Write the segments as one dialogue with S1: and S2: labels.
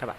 S1: Coba.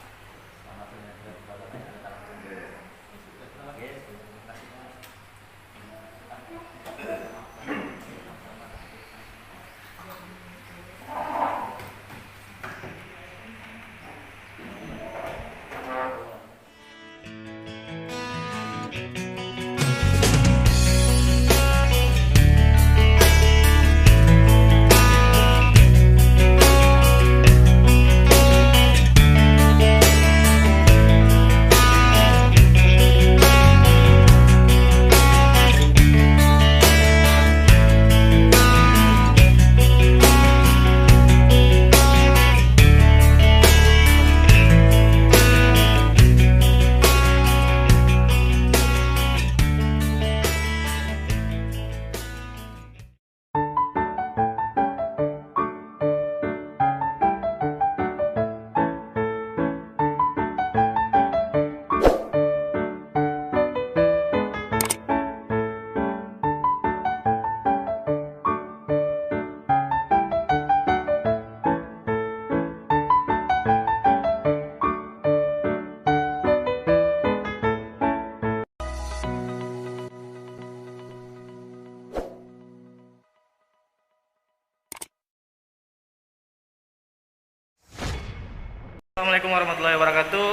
S1: Assalamualaikum warahmatullahi wabarakatuh.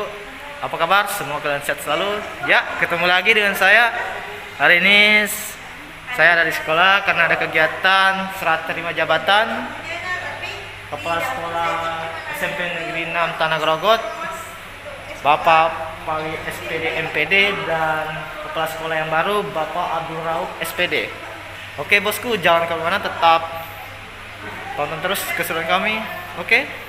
S1: Apa kabar? Semua kalian sehat selalu? Ya, ketemu lagi dengan saya. Hari ini saya ada di sekolah karena ada kegiatan serah terima jabatan Kepala Sekolah SMP Negeri 6 Tanah Grogot, Bapak Pali SPD MPD, dan Kepala Sekolah yang baru Bapak Abdul Rauf SPD. Oke bosku, jangan kemana-mana, tetap tonton terus keseruan kami. Oke?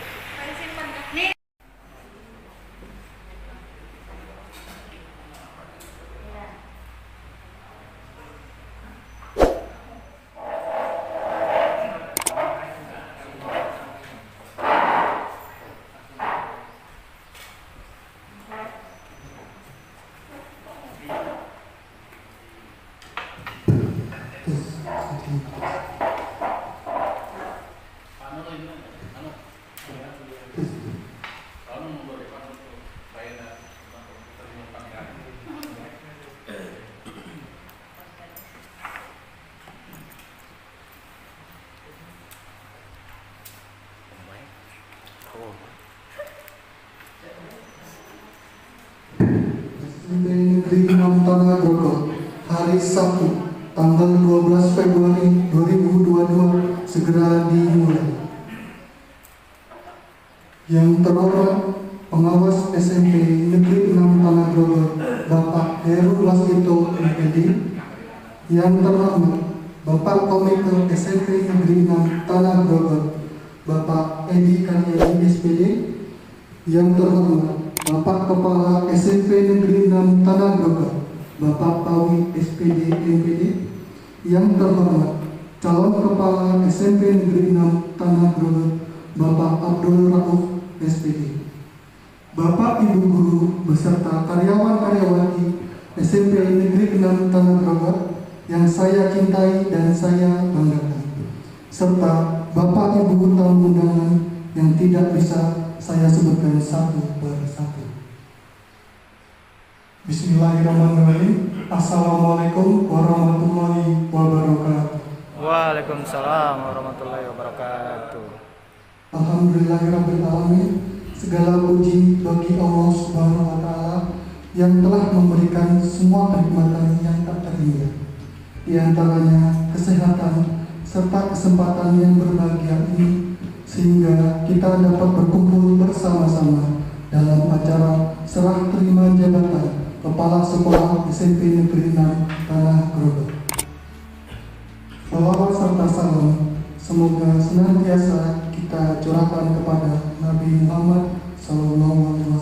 S2: Negeri 6 Tanah Grogot, hari Sabtu, tanggal 12 Februari 2022 segera dimulai. Yang terhormat pengawas SMP Negeri 6 Tanah Grogot, Bapak Heru Waskito MPD. Yang terhormat Bapak Komite SMP Negeri 6 Tanah Grogot, Bapak Edi Karyadi SPD. Yang terhormat Bapak Kepala SMP Negeri 6 Tanah Grogot, Bapak Pawi SPD MPD. Yang terhormat calon Kepala SMP Negeri 6 Tanah Grogot, Bapak Abdul Rauf SPD. Bapak Ibu Guru beserta karyawan-karyawati SMP Negeri 6 Tanah Grogot yang saya cintai dan saya banggakan, serta Bapak Ibu tamu undangan yang tidak bisa saya sebutkan satu persatu. Bismillahirrahmanirrahim. Assalamualaikum warahmatullahi wabarakatuh.
S1: Waalaikumsalam warahmatullahi wabarakatuh.
S2: Alhamdulillahirabbil alamin. Segala puji bagi Allah Subhanahu wa taala yang telah memberikan semua kenikmatan yang tak terhingga. Di antaranya kesehatan serta kesempatan yang berbahagia ini, sehingga kita dapat berkumpul bersama-sama dalam acara serah terima jabatan Kepala Sekolah SMP Negeri 6 Tanah Grogot. Salawat serta salam semoga senantiasa kita curahkan kepada Nabi Muhammad SAW,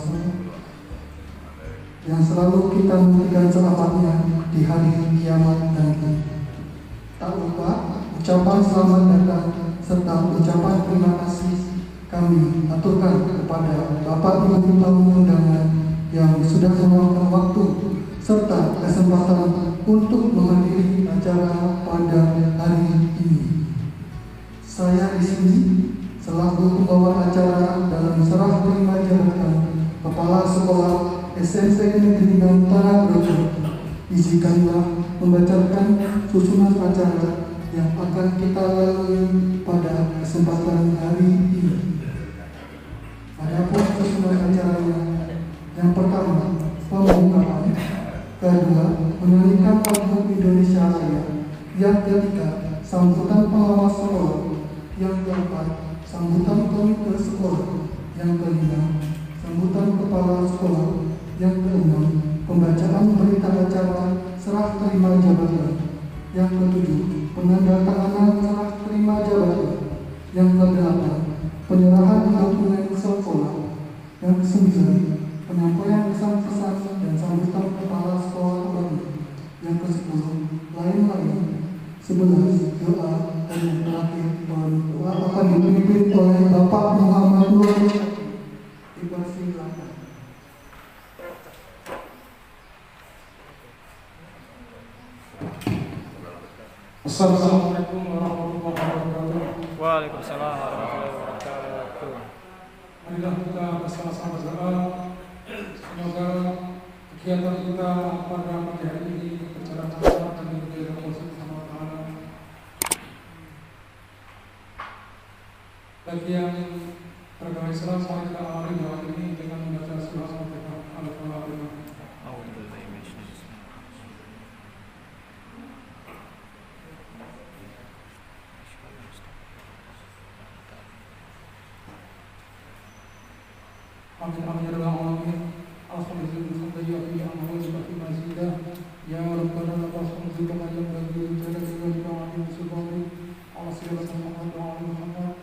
S2: yang selalu kita memberikan syafaatnya di hari kiamat nanti. Tak lupa ucapan selamat datang serta ucapan terima kasih kami aturkan kepada Bapak Ibu tamu undangan yang sudah meluangkan waktu serta kesempatan untuk menghadiri acara pada hari ini. Saya di sini selaku pembawa acara dalam serah terima jabatan Sekolah SMP Negeri 6 Tanah izinkanlah membacakan susunan acara yang akan kita lalui pada kesempatan hari ini. Adapun susunan acaranya, yang pertama pembukaan, kedua menyanyikan lagu Indonesia Raya, yang ketiga sambutan pengawas sekolah, yang keempat sambutan komite sekolah, yang kelima sambutan kepala sekolah, yang keenam pembacaan berita acara serah terima jabatan, yang ketujuh penandatanganan serah terima jabatan, yang kedelapan penyerahan dokumen sekolah, yang kesembilan penyampaian pesan-pesan dan sambutan kepala sekolah baru, yang kesepuluh lain-lain. 11 doa dan yang terakhir doa akan dipimpin oleh Bapak Muhammad Nur. Dipersilakan.
S3: Assalamualaikum warahmatullahi wabarakatuh.
S1: Waalaikumsalam warahmatullahi wabarakatuh.
S3: Marilah kita bersama-sama berdoa. Semoga kegiatan kita pada pagi hari ini berjalan lancar dan diberkahi Allah Subhanahu wa taala. Bagi yang beragama Islam, mari kita awali doa ini dengan membaca surah Al-Fatihah. Amin amin ya rabbal alamin. Alhamdulillah ya Allah subhanahu mazida ya rabbana la tasmud kama yanbaghi li jalali wajhi subhanahu wa sallallahu alaihi wa sallam.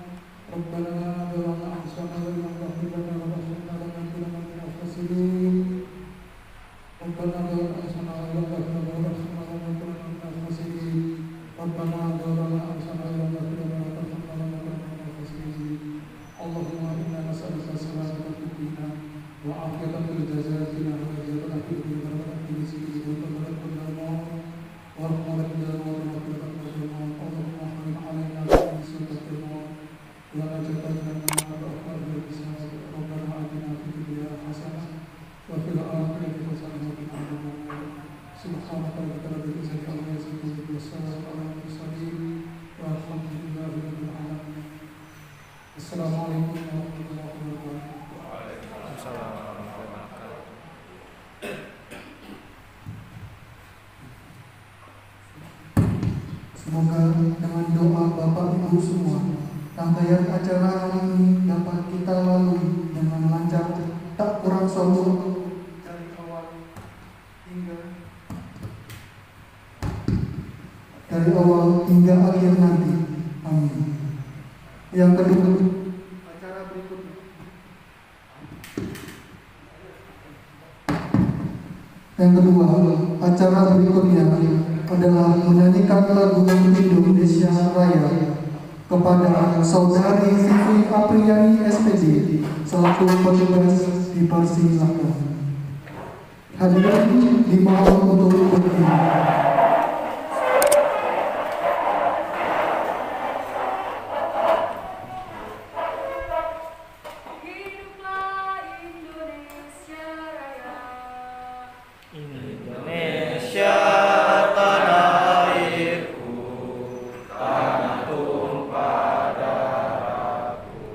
S3: Rabbana zalamna anfusana wa lam taghfir lana wa tarhamna lanakunanna minal khasirin. Rabbana zalamna anfusana wa lam taghfir lana wa tarhamna lanakunanna minal khasirin. Rabbana zalamna anfusana wa lam taghfir lana wa tarhamna lanakunanna minal khasirin. Allahumma inna nas'aluka salamatan fid din wa afiyatan fil jasadi wa hidayatan fid dunya wa fil rizqi wa tawfiqan fil amal wa rahmatan fil amal wa tawfiqan fil amal. Allahumma hamid alaina bi sunnatil maut wa najatan min al-akhbar bil hisab. Rabbana atina fid dunya hasanah wa fil akhirati hasanah wa qina adhaban nar. Subhanaka rabbika rabbil izzati amma yasifun wa salamun alal mursalin walhamdulillahi rabbil alamin. Assalamualaikum warahmatullahi wabarakatuh.
S1: Waalaikumsalam warahmatullahi wabarakatuh.
S2: Semoga dengan doa Bapak Ibu semua, rangkaian acara hari ini dapat kita lalui dengan lancar, tak kurang suatu dari awal hingga akhir nanti. Amin. Yang kedua, acara berikutnya. Yang kedua, acara berikutnya adalah menyanyikan lagu Indonesia Raya kepada Saudari Vivi Apriani SPD selaku petugas dipersilakan. Hadirin dimohon untuk berdiri.
S1: Indonesia tanah airku, tanah tumpah darahku.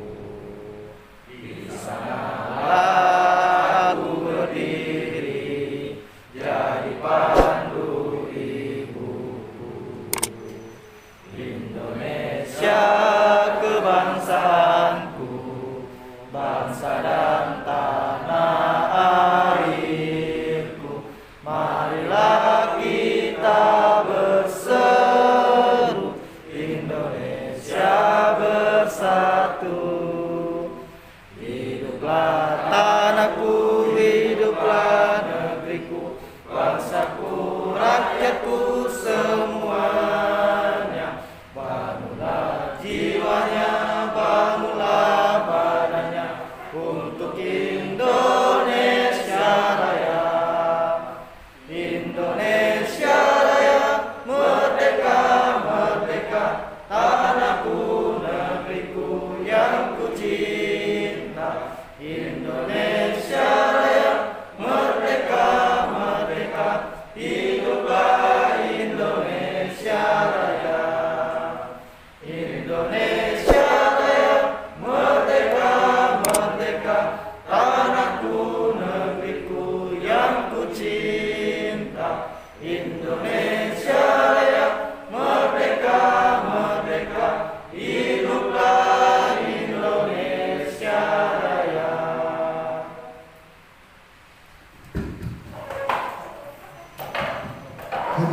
S1: Di sanalah aku berdiri, jadi pandu ibuku. Indonesia kebangsaanku, bangsa dan tanah airku. Marilah kita berseru, Indonesia bersatu. Hiduplah tanahku, hiduplah negeriku, bangsaku, rakyatku semuanya. Bangunlah jiwanya, bangunlah badannya untuk Indonesia Raya. Indonesia Raya, merdeka, merdeka, tanahku, negeriku yang ku cinta. Indonesia Raya,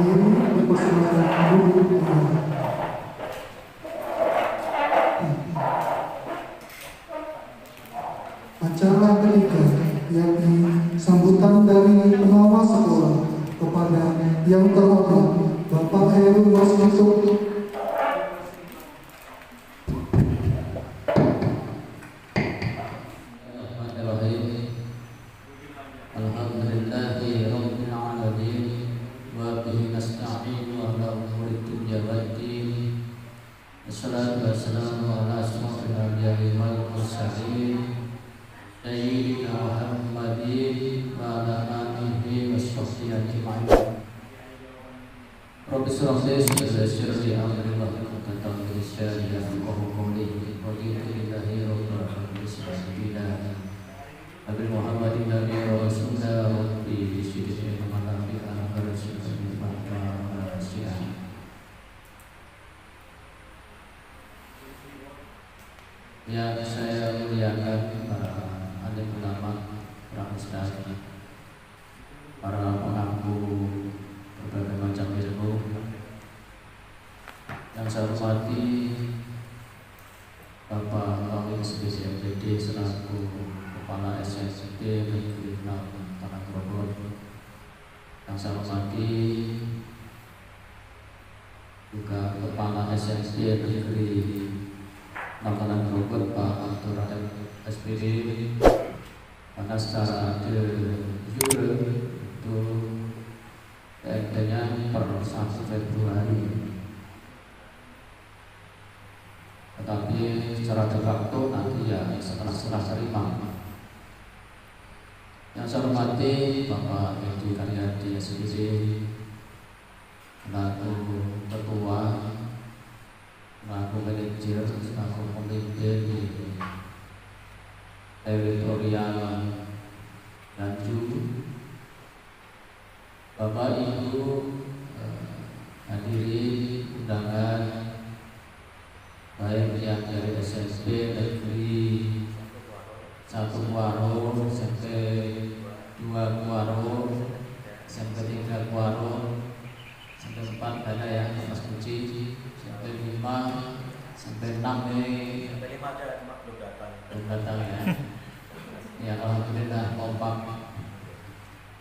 S2: Hadirin dipersilakan duduk kembali. Acara ketiga yakni sambutan dari pengawas sekolah kepada yang terhormat Bapak Heru Waskito.
S4: Wassalatu wassalamu ala asyrafil anbiya'i wal mursalin sayyidina Muhammadin wa ala alihi washabbihi ajma'in. Rabbi shrah li sadri wa yassir li amri wahlul 'uqdatam min lisani yafqahu qawli. Raditu billahi rabbil alamin. Nabi Muhammadin nabi wa rasulullah wa bi siddiqin wa nabiyyina wa rasulina wa rasulina. Yang saya muliakan para alim ulama, para ustaz, para pengampu berbagai macam ilmu, yang saya hormati Bapak Lawin SBCMPD selaku Kepala SSD Negeri 6 Tanah Grogol, yang saya hormati juga Kepala SSD Negeri Tanah Grogol Pak Abdul Rahim SPD, karena secara de jure itu PND-nya per 1 Februari, tetapi secara de facto nanti ya setelah serah terima. Yang saya hormati Bapak Edi Karyadi SPD selaku Ketua, selaku manajer, selaku pemimpin di teritorial Ganju, Bapak Ibu hadirin undangan baik yang dari SMP Negeri 1 Muaro, SMP 2 Muaro, SMP 3 Muaro, SMP 4 ada ya Mas Kunci, SMP 5 sampai 6 nih. Sampai 5 ada belum datang ya. Ya alhamdulillah kompak.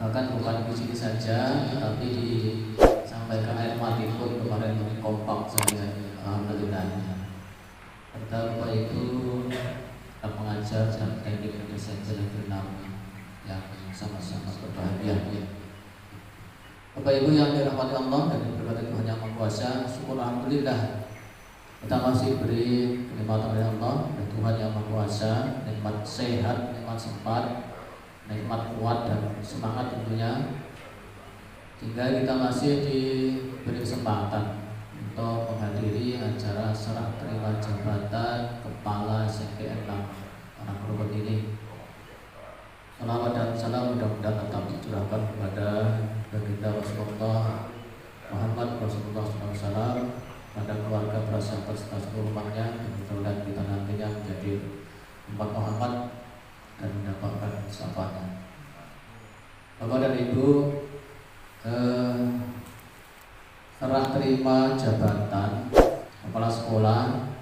S4: Bahkan bukan di sini saja, tapi disampaikan air mati pun kemarin kompak saja. Alhamdulillah. Serta Bapak Ibu pengajar dan teknik SMP Negeri 6 yang sama-sama berbahagia. Bapak Ibu yang dirahmati Allah dan diberkati Tuhan Yang Maha Kuasa, syukur alhamdulillah kita masih beri kenikmatan dari Allah dan Tuhan Yang Maha Kuasa, nikmat sehat, nikmat sempat, nikmat kuat dan semangat tentunya, sehingga kita masih diberi kesempatan untuk menghadiri acara serah terima jabatan Kepala SMPN 6 Tanah Grogol ini. Salawat dan salam mudah-mudahan tetap tercurahkan kepada baginda Rasulullah Muhammad Rasulullah SAW, pada keluarga, para sahabat serta seluruh umatnya, dan kita nantinya menjadi umat Muhammad dan mendapatkan syafaatnya. Bapak dan Ibu, serah terima jabatan kepala sekolah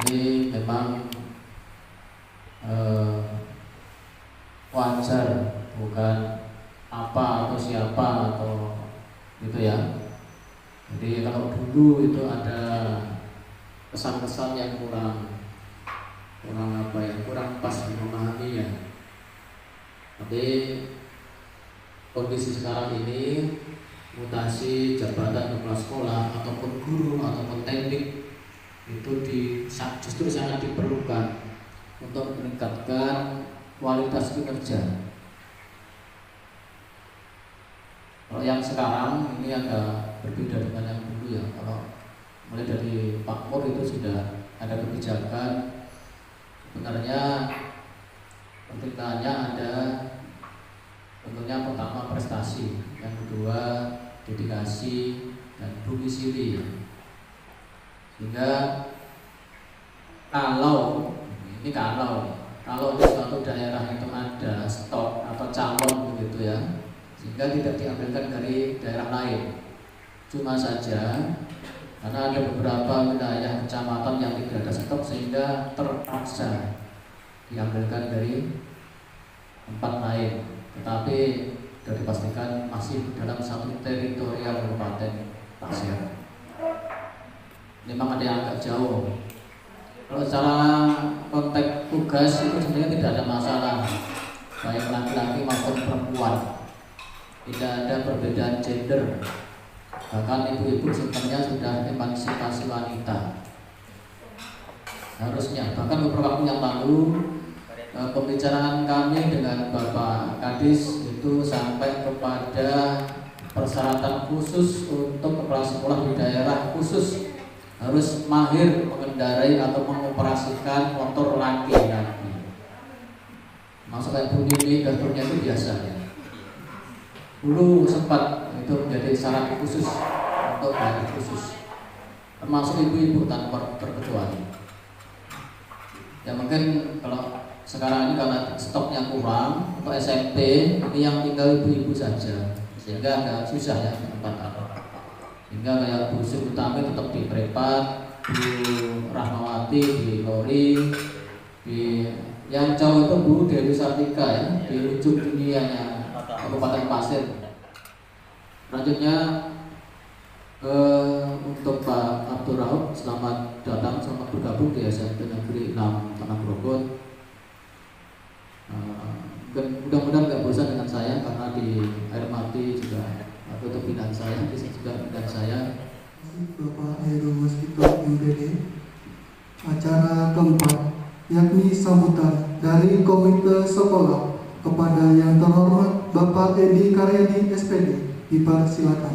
S4: ini memang wajar, bukan apa atau siapa atau gitu ya. Jadi kalau dulu itu ada kesan-kesan yang kurang apa ya, kurang pas memahaminya. Tapi kondisi sekarang ini, mutasi jabatan kepala sekolah ataupun guru ataupun teknik itu justru sangat diperlukan untuk meningkatkan kualitas kinerja. Kalau yang sekarang ini agak berbeda dengan yang dulu ya. Kalau mulai dari Pak Pur itu sudah ada kebijakan, sebenarnya pertimbangannya ada tentunya pertama prestasi, yang kedua dedikasi dan domisili. Sehingga kalau di suatu daerah itu ada stok atau calon begitu ya, sehingga tidak diambilkan dari daerah lain. Cuma saja karena ada beberapa wilayah kecamatan yang tidak ada stok sehingga terpaksa diambilkan dari tempat lain, tetapi sudah dipastikan masih dalam satu teritorial Kabupaten Pasir. Memang ada yang agak jauh. Kalau secara konteks tugas itu sebenarnya tidak ada masalah, baik laki-laki maupun perempuan, tidak ada perbedaan gender. Bahkan ibu-ibu sebenarnya sudah emansipasi wanita harusnya. Bahkan beberapa waktu yang lalu pembicaraan kami dengan Bapak Kadis itu sampai kepada persyaratan khusus untuk kepala sekolah di daerah khusus harus mahir mengendarai atau mengoperasikan motor laki-laki. Maksudnya bunyi daftarnya itu biasa ya. Dulu sempat itu menjadi syarat khusus untuk daerah khusus, termasuk ibu-ibu tanpa terkecuali. Ya mungkin kalau sekarang ini karena stoknya kurang untuk SMP ini yang tinggal ibu-ibu saja, sehingga agak susah ya penempatan. Hingga kayak Bu Sri Utami tetap di Prepat, Bu Rahmawati di Lori, di yang jauh itu Bu Dewi Sartika ya di ujung dunianya Kabupaten Pasir. Selanjutnya untuk Pak Abdul Rahab, selamat datang, selamat bergabung di SMP Negeri 6 Tanah Grogot. Mudah-mudahan nggak bosan dengan saya karena di Air Mati juga atau pimpinan saya, di sini juga pimpinan saya.
S2: Bapak Heru Waskito MPD. Acara keempat yakni sambutan dari komite sekolah kepada yang terhormat Bapak Edi Karyadi SPD. Dipersilakan.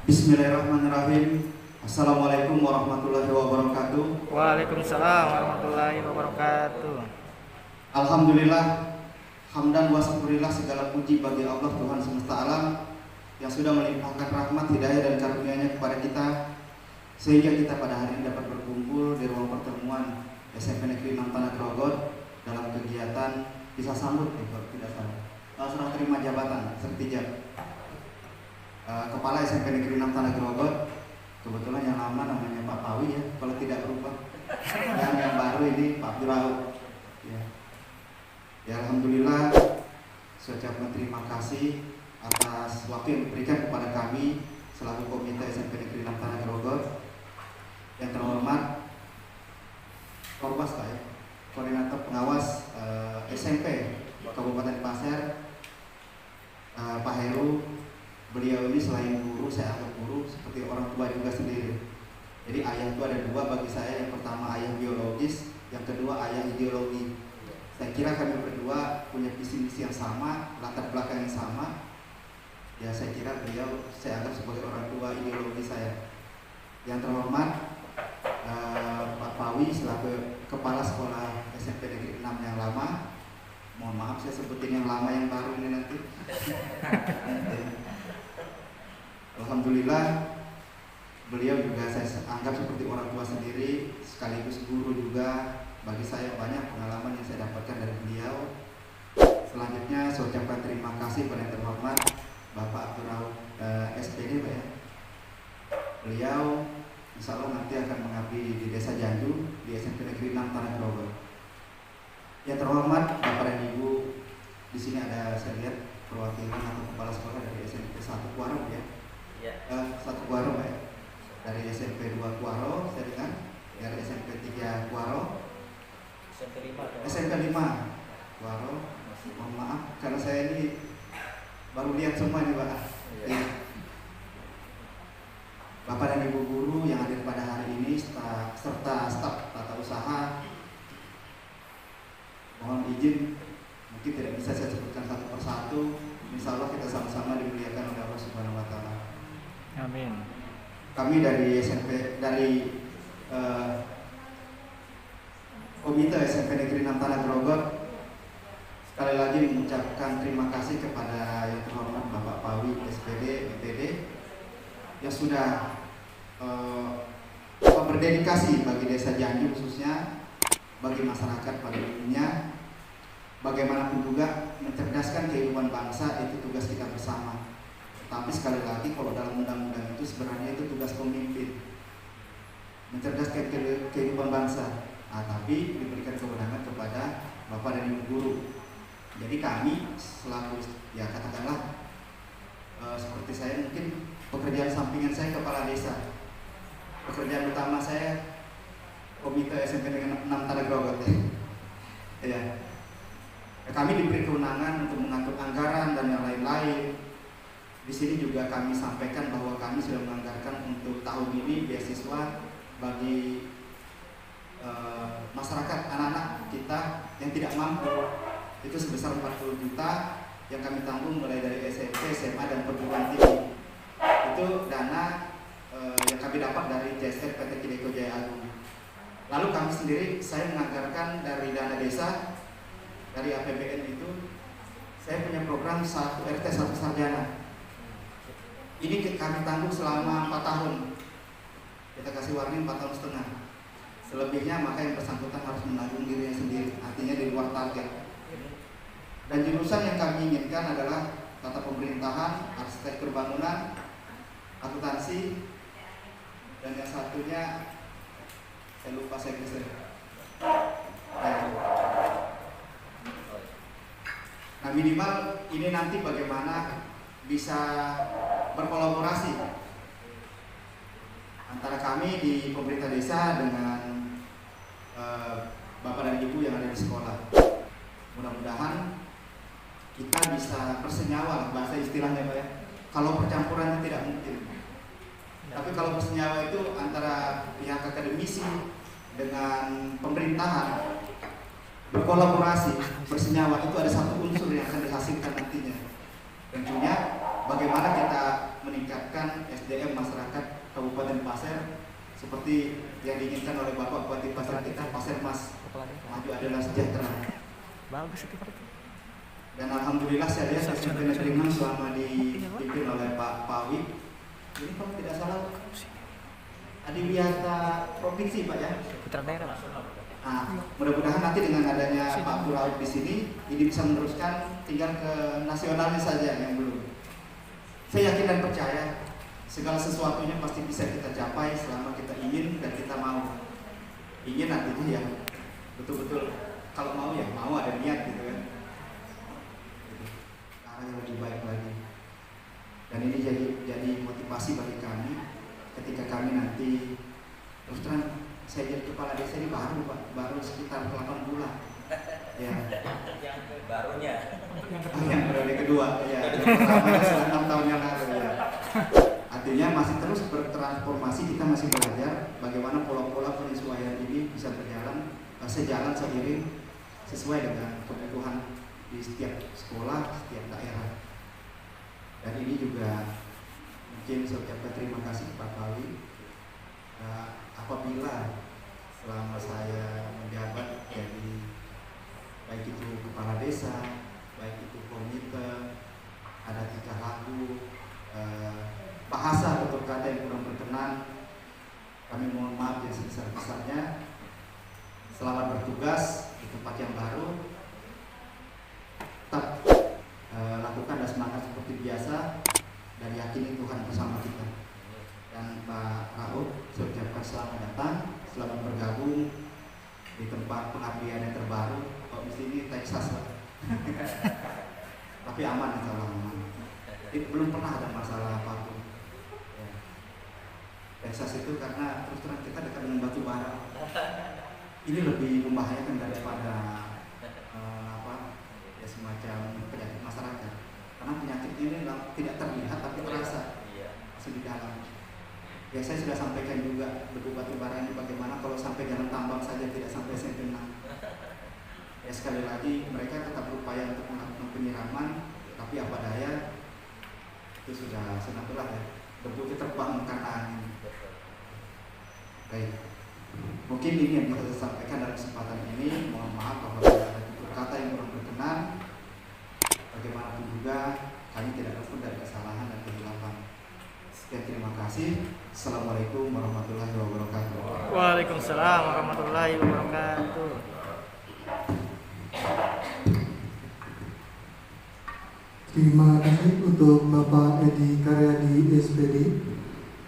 S5: Bismillahirrahmanirrahim. Assalamualaikum warahmatullahi wabarakatuh.
S1: Waalaikumsalam warahmatullahi wabarakatuh.
S5: Alhamdulillah, hamdan wa syukurillah, segala puji bagi Allah Tuhan semesta alam yang sudah melimpahkan rahmat, hidayah dan karunia-Nya kepada kita sehingga kita pada hari ini dapat berkumpul di ruang pertemuan SMP Negeri 6 Tanah Grogot dalam kegiatan bisa sambut tidak salah serah terima jabatan sertijab Kepala SMP Negeri 6 Tanah Grogot. Kebetulan yang lama namanya Pak Pawi ya, kalau tidak berubah. Dan yang baru ini Pak Birau. Ya, alhamdulillah, saya ucapkan terima kasih atas waktu yang diberikan kepada kami selaku komite SMP Negeri 6 Tanah Grogot. Yang terhormat Korbas ya, Koordinator Pengawas SMP Kabupaten Pasir, Pak Heru. Beliau ini selain guru, saya anggap guru seperti orang tua juga sendiri. Jadi ayah itu ada dua bagi saya. Yang pertama ayah biologis, yang kedua ayah ideologi. Saya kira kami berdua punya visi misi yang sama, latar belakang yang sama. Ya saya kira beliau saya anggap sebagai orang tua ideologi saya. Yang terhormat Pak Pawi selaku Kepala Sekolah SMP Negeri 6 yang lama. Mohon maaf saya sebutin yang lama yang baru ini nanti. Alhamdulillah, beliau juga saya anggap seperti orang tua sendiri, sekaligus guru juga. Bagi saya banyak pengalaman yang saya dapatkan dari beliau. Selanjutnya saya ucapkan terima kasih pada yang terhormat Bapak Abdul Rahab SPD Pak ya. Beliau insya Allah nanti akan mengabdi di Desa Janju di SMP Negeri 6 Tanah Grogot. Yang terhormat Bapak dan Ibu, di sini ada saya lihat perwakilan atau kepala sekolah dari SMP 1 Kuaro ya. 1 Kuaro Pak ya. Dari SMP 2 Kuaro saya dengar, dari SMP 3 Kuaro, SMP 5 Kuaro. Mohon maaf karena saya ini baru lihat semua nih Pak. Ya. Bapak dan Ibu guru yang hadir pada hari ini serta staf tata usaha, mohon izin mungkin tidak bisa saya sebutkan satu persatu. Insya Allah kita sama-sama dimuliakan oleh Allah Subhanahu Wa Taala.
S1: Amin.
S5: Kami dari Komite SMP Negeri 6 Tanah Grogot sekali lagi mengucapkan terima kasih kepada yang terhormat Bapak Pawi Pawi SPD, MPD yang sudah berdedikasi bagi desa Janju khususnya, bagi masyarakat pada umumnya. Bagaimanapun juga mencerdaskan kehidupan bangsa itu tugas kita bersama. Tapi sekali lagi kalau dalam undang-undang itu sebenarnya itu tugas pemimpin, mencerdaskan kehidupan bangsa. Tapi diberikan kewenangan kepada Bapak dan Ibu guru. Jadi kami selaku ya katakanlah seperti saya mungkin pekerjaan sampingan saya kepala desa. Pekerjaan utama saya komite SMP dengan 6 tanah grogot. Ya. Kami diberi kewenangan untuk mengatur anggaran dan yang lain-lain. Di sini juga kami sampaikan bahwa kami sudah menganggarkan untuk tahun ini beasiswa bagi masyarakat anak-anak kita yang tidak mampu. Itu sebesar 40 juta yang kami tanggung mulai dari SMP, SMA dan perguruan tinggi. Itu dana yang kami dapat dari JSR PT Kideko Jaya Agung. Lalu kami sendiri, saya menganggarkan dari dana desa, dari APBN itu, saya punya program 1 RT 1 sarjana. Ini kami tanggung selama 4 tahun. Kita kasih warning 4 tahun setengah. Selebihnya maka yang bersangkutan harus menanggung dirinya sendiri, artinya di luar target. Dan jurusan yang kami inginkan adalah tata pemerintahan, arsitektur bangunan, akuntansi, dan yang satunya saya lupa saya kisah. Nah minimal ini nanti bagaimana bisa berkolaborasi antara kami di pemerintah desa dengan Bapak dan Ibu yang ada di sekolah. Mudah-mudahan kita bisa bersenyawa, bahasa istilahnya Pak ya. Kalau percampuran itu tidak mungkin. Tapi kalau bersenyawa itu antara pihak akademisi dengan pemerintahan berkolaborasi, bersenyawa itu ada satu unsur yang akan dihasilkan nantinya. Tentunya bagaimana kita meningkatkan SDM masyarakat Kabupaten Pasir seperti yang diinginkan oleh Bapak Bupati Pasir kita, Pasir Mas maju adalah sejahtera.
S1: Bagus itu.
S5: Dan alhamdulillah saya lihat SMP Negeri 6 selama dipimpin oleh Pak Pawi. Ini kalau tidak salah Adiwiyata Provinsi Pak ya.
S1: Putra daerah.
S5: Nah, mudah-mudahan nanti dengan adanya Pak Buraut di sini, ini bisa meneruskan, tinggal ke nasionalnya saja yang belum. Saya yakin dan percaya segala sesuatunya pasti bisa kita capai selama kita ingin dan kita mau. Ingin artinya ya betul-betul kalau mau ya mau, ada niat gitu kan. Arah yang lebih baik lagi. Dan ini jadi motivasi bagi kami ketika kami nanti terus terang saya jadi kepala desa ini baru Pak, baru sekitar 8 bulan. Ya.
S6: Yang barunya.
S5: Yang periode kedua, ya. Yang pertama setelah 6 tahun yang lalu ya. Artinya masih terus bertransformasi, kita masih belajar bagaimana pola-pola penyesuaian ini bisa berjalan sejalan seiring sesuai dengan kebutuhan di setiap sekolah, setiap daerah. Dan ini juga mungkin saya ucapkan terima kasih Pak Pawi. Apabila selama saya menjabat jadi baik itu kepala desa, baik itu komite, ada tingkah laku, bahasa atau kata yang kurang berkenan, kami mohon maaf yang sebesar-besarnya. Selamat bertugas di tempat yang baru. Tetap lakukan dan semangat seperti biasa dan yakini Tuhan bersama kita. Dan Pak Raud, saya ucapkan selamat datang, selamat bergabung di tempat pengabdian yang terbaru. Kalau di sini Texas Pak. Tapi aman, insya Allah aman. Belum pernah ada masalah apapun. Ya. Texas itu karena terus terang kita dekat dengan batu bara. Ini lebih membahayakan daripada ya semacam penyakit masyarakat. Karena penyakit ini tidak terlihat tapi terasa masih di dalam. Ya saya sudah sampaikan juga debu batu bara ini bagaimana kalau sampai jalan tambang saja tidak sampai sentinel. Ya sekali lagi mereka tetap berupaya untuk melakukan penyiraman, tapi apa daya itu sudah senatulah ya. Debu itu terbang karena angin. Baik, mungkin ini yang bisa saya sampaikan dalam kesempatan ini. Mohon maaf apabila ada tutur kata yang kurang berkenan. Bagaimanapun juga kami tidak luput dari kesalahan dan kehilafan. Sekian, terima kasih. Assalamualaikum warahmatullahi wabarakatuh.
S1: Waalaikumsalam warahmatullahi wabarakatuh.
S2: Terima kasih untuk Bapak Edi Karyadi SPD.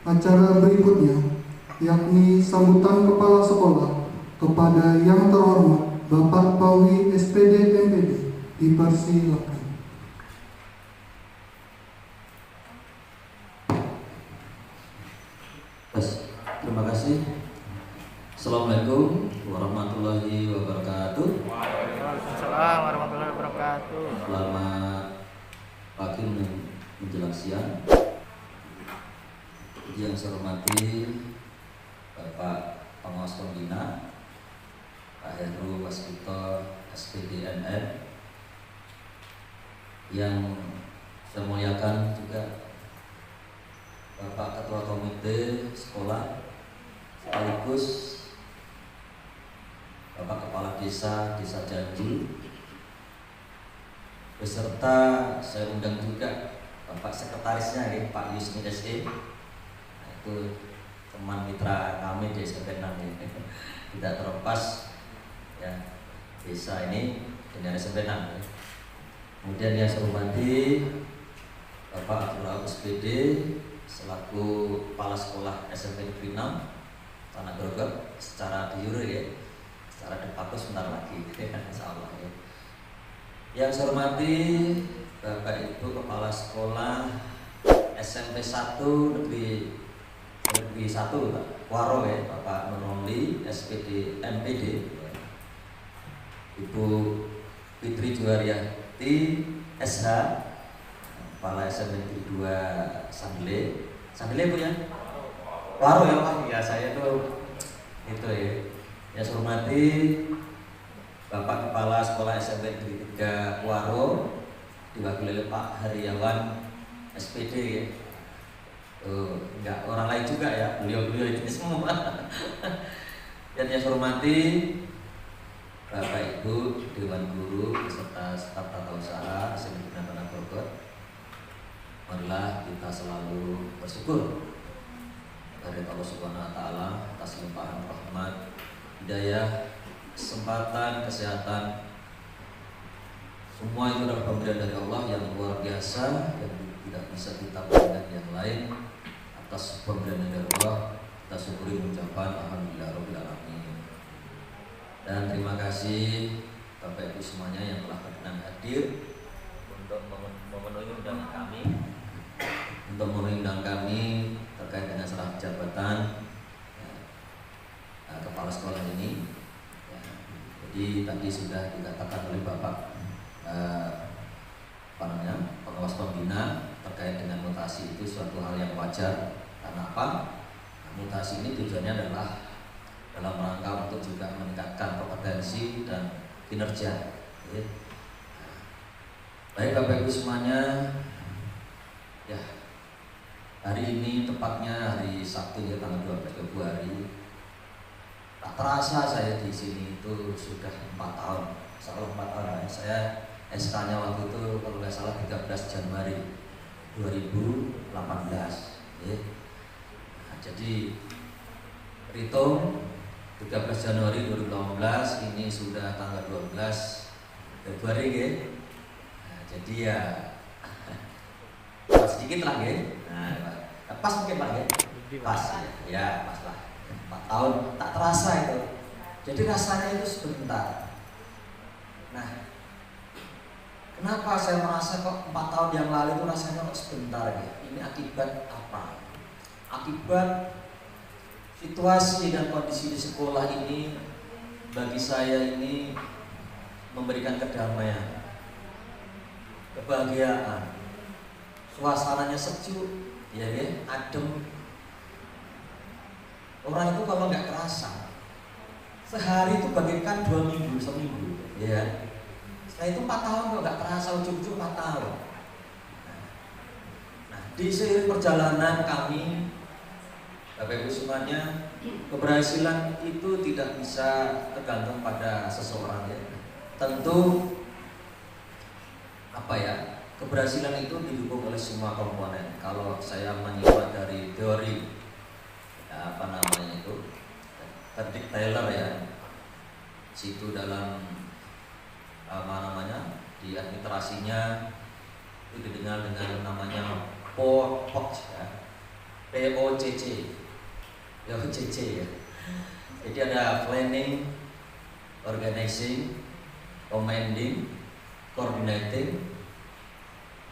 S2: Acara berikutnya yakni sambutan kepala sekolah kepada yang terhormat Bapak Pawi SPD MPD, dipersilakan.
S4: Terima kasih. Assalamualaikum warahmatullahi wabarakatuh.
S1: Waalaikumsalam warahmatullahi wabarakatuh.
S4: Selamat pagi menjelang siang. Yang saya hormati Bapak Pengawas Pembina, Pak Heru Waskito SPD NN, yang saya muliakan juga Bapak Ketua Komite Sekolah, sekaligus Bapak Kepala Desa Janji, beserta saya undang juga Bapak Sekretarisnya ya, Pak Yusni SE. Nah, itu teman mitra kami di SMP 6 ya. Tidak terlepas ya, desa ini dengan SMP 6 ya. Kemudian yang saya hormati Bapak Abdul Rahman SPD selaku Kepala Sekolah SMP Negeri 6 Tanah Grogol secara de jure ya, secara de facto sebentar lagi insyaallah ya. Yang saya hormati Bapak Ibu Kepala Sekolah SMP 1 Negeri 1 Waro ya, Bapak Nuromli SPD MPD ya. Ibu Fitri Juwariati SH Kepala SMP Negeri 2 Sandile Bu ya? Waro ya Pak, ya saya tuh itu ya. Yang saya hormati Bapak Kepala Sekolah SMP Negeri 3 Waro diwakili oleh Pak Hariawan SPD ya. Enggak orang lain juga ya, beliau-beliau ini semua. Dan yang saya hormati Bapak Ibu Dewan Guru beserta staf tata usaha SMP Tanah Grogol. Marilah kita selalu bersyukur dari Allah Subhanahu wa taala atas limpahan rahmat, hidayah, kesempatan, kesehatan. Semua itu adalah pemberian dari Allah yang luar biasa, yang tidak bisa kita berikan yang lain. Atas pemberian dari Allah kita syukuri mengucapkan alhamdulillahirabbil alamin. Dan terima kasih Bapak Ibu semuanya yang telah berkenan hadir untuk memenuhi undangan kami terkait dengan serah jabatan ya, kepala sekolah ini ya. Jadi tadi sudah dikatakan oleh Bapak pengawas pembina terkait dengan mutasi itu suatu hal yang wajar. Karena apa? Mutasi ini tujuannya adalah dalam rangka untuk juga meningkatkan kompetensi dan kinerja ya. Baik Bapak Ibu semuanya ya, hari ini tepatnya hari Sabtu ya, tanggal 12 Februari. Tak terasa saya di sini itu sudah 4 tahun. Salah 4 tahun ya. Saya SK-nya waktu itu kalau nggak salah 13 Januari 2018 ya. Nah, jadi hitung 13 Januari 2018 ini sudah tanggal 12 Februari ya. Nah, jadi ya pas sedikit lah ya. Nah, pas mungkin lah ya. Pas ya, pas lah. 4 tahun tak terasa itu. Jadi rasanya itu sebentar. Nah, kenapa saya merasa kok 4 tahun yang lalu itu rasanya kok sebentar ya? Ini akibat apa? Akibat situasi dan kondisi di sekolah ini bagi saya ini memberikan kedamaian, kebahagiaan, suasananya sejuk, ya, adem. Orang itu kalau nggak kerasa, sehari itu bagaikan 2 minggu, seminggu, ya. Setelah itu 4 tahun kok nggak terasa, ujung-ujung 4 tahun. Nah, di seiring perjalanan kami, Bapak Ibu semuanya, keberhasilan itu tidak bisa tergantung pada seseorang ya. Tentu apa ya,
S6: keberhasilan itu didukung oleh semua komponen. Kalau saya menyimak dari teori ya, apa namanya itu Frederick Taylor ya, situ dalam apa namanya di administrasinya itu didengar dengan namanya POCC ya, POCC ya, POCC ya. Jadi ada planning, organizing, commanding, coordinating,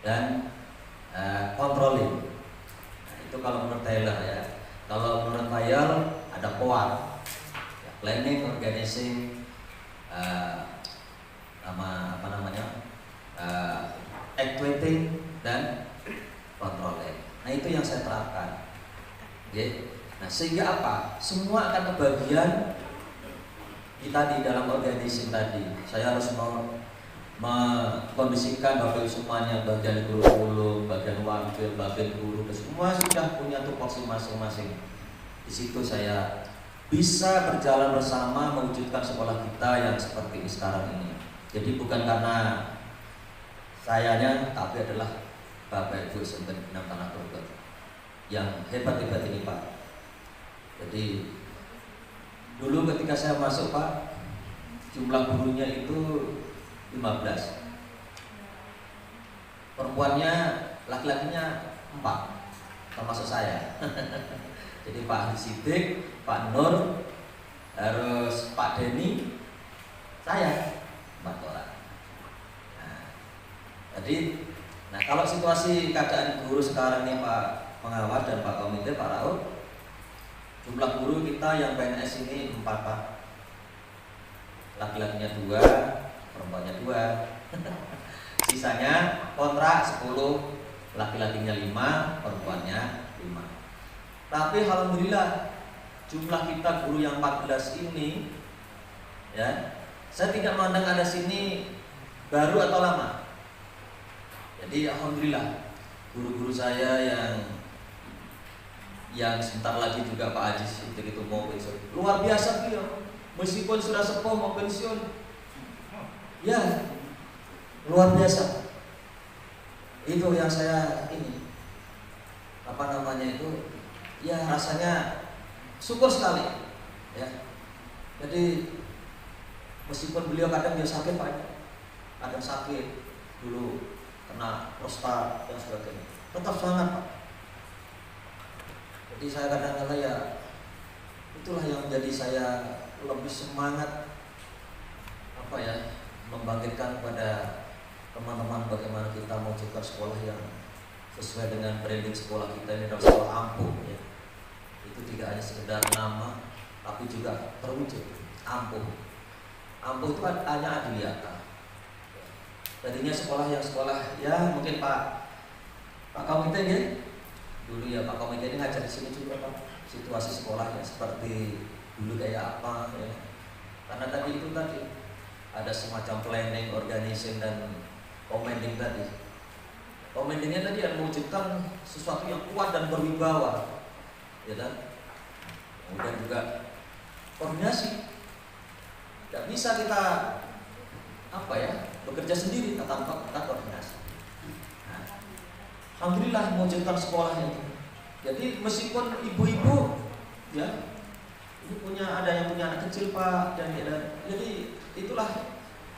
S6: dan controlling. Nah, itu kalau menurut Taylor ya. Kalau menurut Mayer ada POAR, ya, planning, organizing, actuating, dan controlling. Nah itu yang saya terapkan. Okay. Nah sehingga apa? Semua akan kebagian kita di dalam organisasi tadi. Saya harus mengkondisikan Bapak Ibu semuanya, bagian guru, bagian wakil, bagian guru, semua sudah punya tupoksi masing-masing. Di situ saya bisa berjalan bersama mewujudkan sekolah kita yang seperti ini sekarang ini. Jadi bukan karena sayanya, tapi adalah Bapak Ibu segenap tanah Grogol yang hebat-hebat ini Pak. Jadi dulu ketika saya masuk Pak, jumlah gurunya itu 15, perempuannya, laki-lakinya 4, termasuk saya. Jadi Pak Ahli Sidik, Pak Nur, harus Pak Denny, saya 4 orang. Nah kalau situasi keadaan guru sekarang nih Pak Pengawas dan Pak Komite, Pak Raud, jumlah guru kita yang PNS ini 4 Pak, laki-lakinya 2, perempuannya 2. Sisanya kontrak 10, laki-lakinya 5, perempuannya 5. Tapi alhamdulillah jumlah kita guru yang 14 ini ya, saya tidak memandang ada sini baru atau lama. Jadi alhamdulillah guru-guru saya yang sebentar lagi juga Pak Haji Sidik itu mau pensiun, luar biasa beliau, meskipun sudah sepuh mau pensiun, ya luar biasa. Itu yang saya ini apa namanya itu, ya rasanya syukur sekali ya. Jadi meskipun beliau kadang dia sakit Pak, kadang sakit dulu kena prostat dan sebagainya, tetap semangat Pak. Jadi saya kadang-kadang ya itulah yang menjadi saya lebih semangat apa ya, membangkitkan kepada teman-teman bagaimana kita mewujudkan sekolah yang sesuai dengan branding sekolah kita ini adalah sekolah ampuh ya. Itu tidak hanya sekedar nama tapi juga terwujud ampuh. Ampuh itu hanya adiwiyata. Tadinya sekolah ya mungkin Pak Komite ya. Dulu ya Pak Komite ini ngajar di sini juga Pak, situasi sekolahnya seperti dulu kayak apa ya. Karena tadi ada semacam planning, organizing, dan commanding tadi. Commandingnya tadi yang mewujudkan sesuatu yang kuat dan berwibawa, ya kan? Kemudian juga koordinasi. Tidak bisa kita apa ya, bekerja sendiri tanpa kita koordinasi. Nah, alhamdulillah mewujudkan sekolahnya itu. Jadi meskipun ibu-ibu ya, ini ada yang punya anak kecil Pak, dan jadi itulah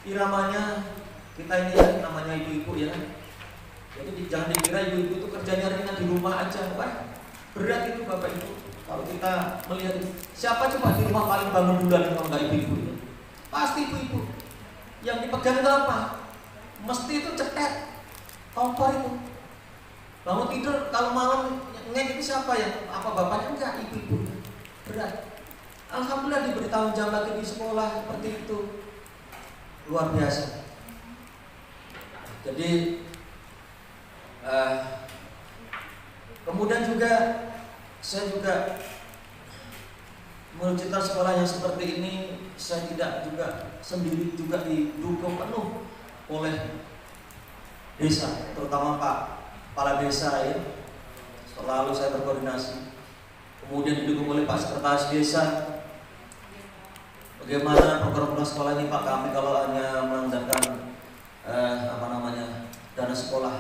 S6: iramanya kita ini ya, namanya ibu-ibu ya. Jadi jangan dikira ibu-ibu itu kerjanya ringan di rumah aja Pak. Berat itu Bapak Ibu. Kalau kita melihat itu, siapa coba di rumah paling bangun duluan kalau nggak ibu-ibu itu? Pasti ibu-ibu. Yang dipegang itu apa? Mesti itu cetek, kompor itu. Bangun tidur kalau malam ngek itu siapa ya? Apa bapaknya? Enggak, ibu-ibu. Berat. Alhamdulillah diberi tanggung jawab lagi di sekolah seperti itu. Luar biasa. Jadi kemudian juga saya juga mewujudkan sekolah yang seperti ini. Saya tidak juga sendiri, juga didukung penuh oleh desa, terutama Pak Kepala Desa ya. Selalu saya berkoordinasi. Kemudian didukung oleh Pak Sekretaris Desa. Bagaimana program sekolah ini Pak, kami kalau hanya mengandalkan dana dana sekolah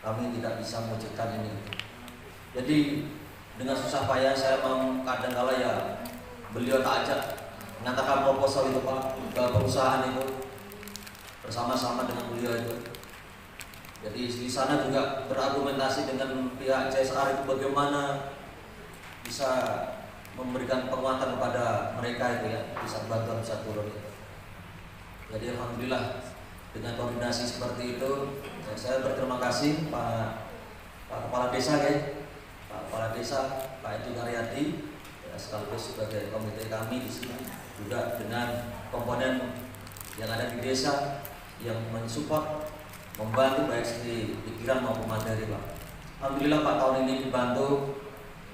S6: kami tidak bisa mewujudkan ini. Jadi dengan susah payah saya mau kadang-kala ya beliau tak ajak mengatakan proposal itu Pak ke perusahaan itu bersama-sama dengan beliau itu. Jadi di sana juga berargumentasi dengan pihak CSR itu bagaimana bisa memberikan penguatan kepada mereka itu ya, bisa bantuan bisa turun itu. Jadi alhamdulillah dengan koordinasi seperti itu saya berterima kasih Pak Kepala Desa ya, Pak Kepala Desa Pak Edi Karyadi ya, sekaligus sebagai komite kami di sini juga dengan komponen yang ada di desa yang mensupport membantu baik segi pikiran maupun materi Pak. Alhamdulillah Pak tahun ini dibantu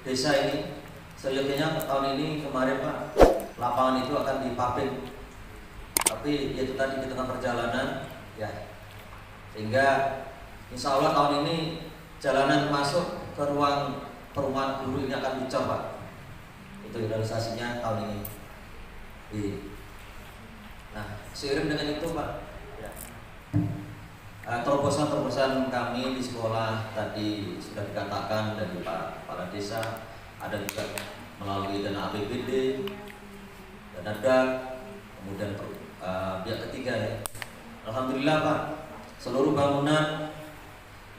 S6: desa ini. Seyogianya tahun ini kemarin Pak lapangan itu akan dipaving, tapi itu tadi di tengah perjalanan ya, sehingga insya Allah tahun ini jalanan masuk ke ruang perumahan guru ini akan dicor Pak. Itu realisasinya tahun ini. Nah seiring dengan itu Pak ya, terobosan-terobosan kami di sekolah tadi sudah dikatakan dari Pak Kepala Desa, ada juga melalui dana APBD, dana DAK, kemudian pihak ketiga ya. Alhamdulillah Pak, seluruh bangunan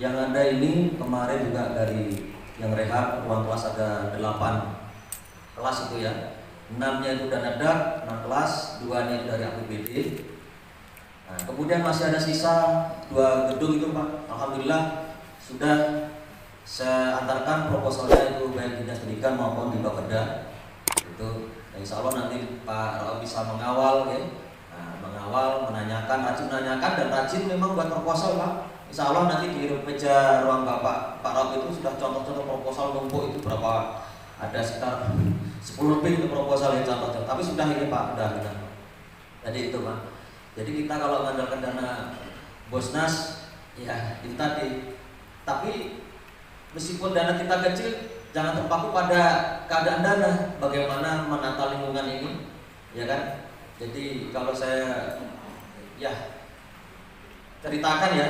S6: yang ada ini kemarin juga dari yang rehab, ruang kelas ada 8 kelas itu ya, 6-nya itu dana DAK, 6 kelas, 2-nya itu dari APBD. Nah, kemudian masih ada sisa 2 gedung itu Pak. Alhamdulillah sudah saya antarkan proposalnya itu baik dinas pendidikan maupun di Bapeda. Itu insya Allah nanti Pak Raul bisa mengawal ya. Nah, mengawal, menanyakan, rajin menanyakan dan rajin memang buat proposal Pak. Insya Allah nanti di meja ruang Pak Raul itu sudah contoh-contoh proposal numpuk itu berapa, ada sekitar 10 lebih itu proposal yang contoh. Tapi sudah ini Pak, sudah. Jadi itu Pak. Jadi kita kalau mengandalkan dana Bosnas ya itu tadi. Tapi meskipun dana kita kecil, jangan terpaku pada keadaan dana. Bagaimana menata lingkungan ini, ya kan? Jadi kalau saya ya ceritakan ya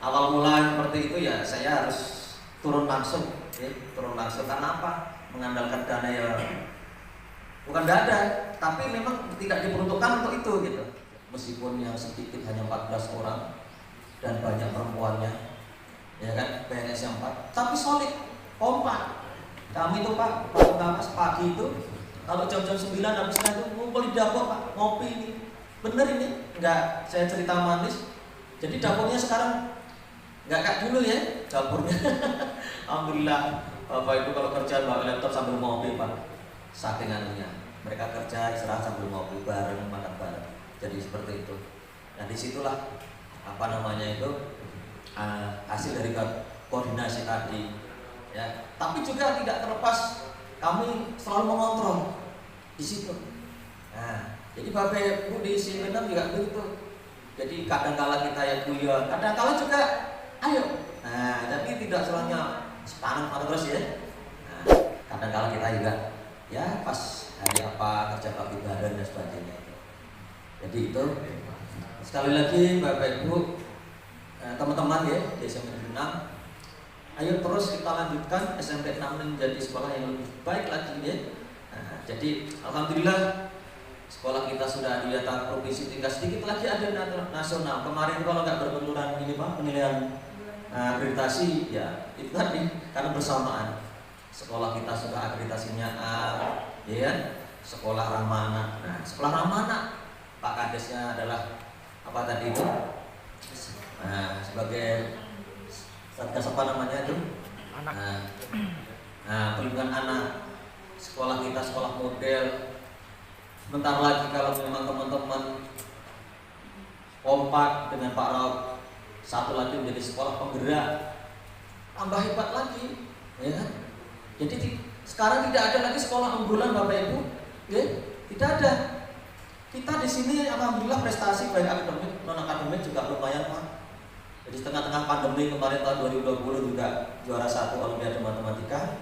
S6: awal mula seperti itu ya, saya harus turun langsung, ya, turun langsung. Karena apa? Mengandalkan dana yang bukan tidak ada, tapi memang tidak diperuntukkan untuk itu gitu. Meskipun yang sedikit hanya 14 orang dan banyak perempuannya, ya kan, PNS yang 4, tapi solid, kompak. Kami itu Pak, waktu kapas pagi itu kalau jam-jam 9 habisnya itu ngumpul di dapur Pak, ngopi ini. Bener ini, enggak saya cerita manis. Jadi dapurnya sekarang enggak kayak dulu ya, dapurnya. Alhamdulillah, Bapak itu kalau kerja bawa laptop sambil ngopi Pak. Saking anunya, mereka kerja istirahat sambil ngopi bareng, makan bareng. Jadi seperti itu. Nah disitulah apa namanya itu hasil dari koordinasi tadi ya. Tapi juga tidak terlepas kami selalu mengontrol di situ. Nah jadi Bapak Ibu di sini juga begitu. Jadi kadang-kala kita yang guyon, kadang-kala juga ayo. Nah tapi tidak selamanya sepanan terus ya. Nah, kadang-kala kita juga ya pas hari apa kerja bakti bareng dan sebagainya. Jadi itu sekali lagi Bapak Ibu teman-teman ya di SMP 6, ayo terus kita lanjutkan SMP 6 menjadi sekolah yang lebih baik lagi ya. Nah, jadi alhamdulillah sekolah kita sudah di data provinsi, tinggal sedikit lagi ada nasional. Kemarin kalau nggak berbenturan ini Pak penilaian akreditasi ya itu tadi karena bersamaan sekolah kita sudah akreditasinya A, ya sekolah ramah anak. Nah sekolah ramah anak Pak Kadesnya adalah apa tadi itu? Nah, sebagai satgas apa namanya itu?
S1: Anak.
S6: Nah, perlindungan anak. Sekolah kita sekolah model. Bentar lagi kalau memang teman-teman kompak dengan Pak Raub, satu lagi menjadi sekolah penggerak, tambah hebat lagi, ya kan? Jadi sekarang tidak ada lagi sekolah unggulan Bapak Ibu, ya? Tidak ada. Kita di sini alhamdulillah prestasi baik akademik non akademik juga lumayan Pak. Jadi tengah-tengah pandemi kemarin tahun 2020 juga juara 1 Olimpiade Matematika.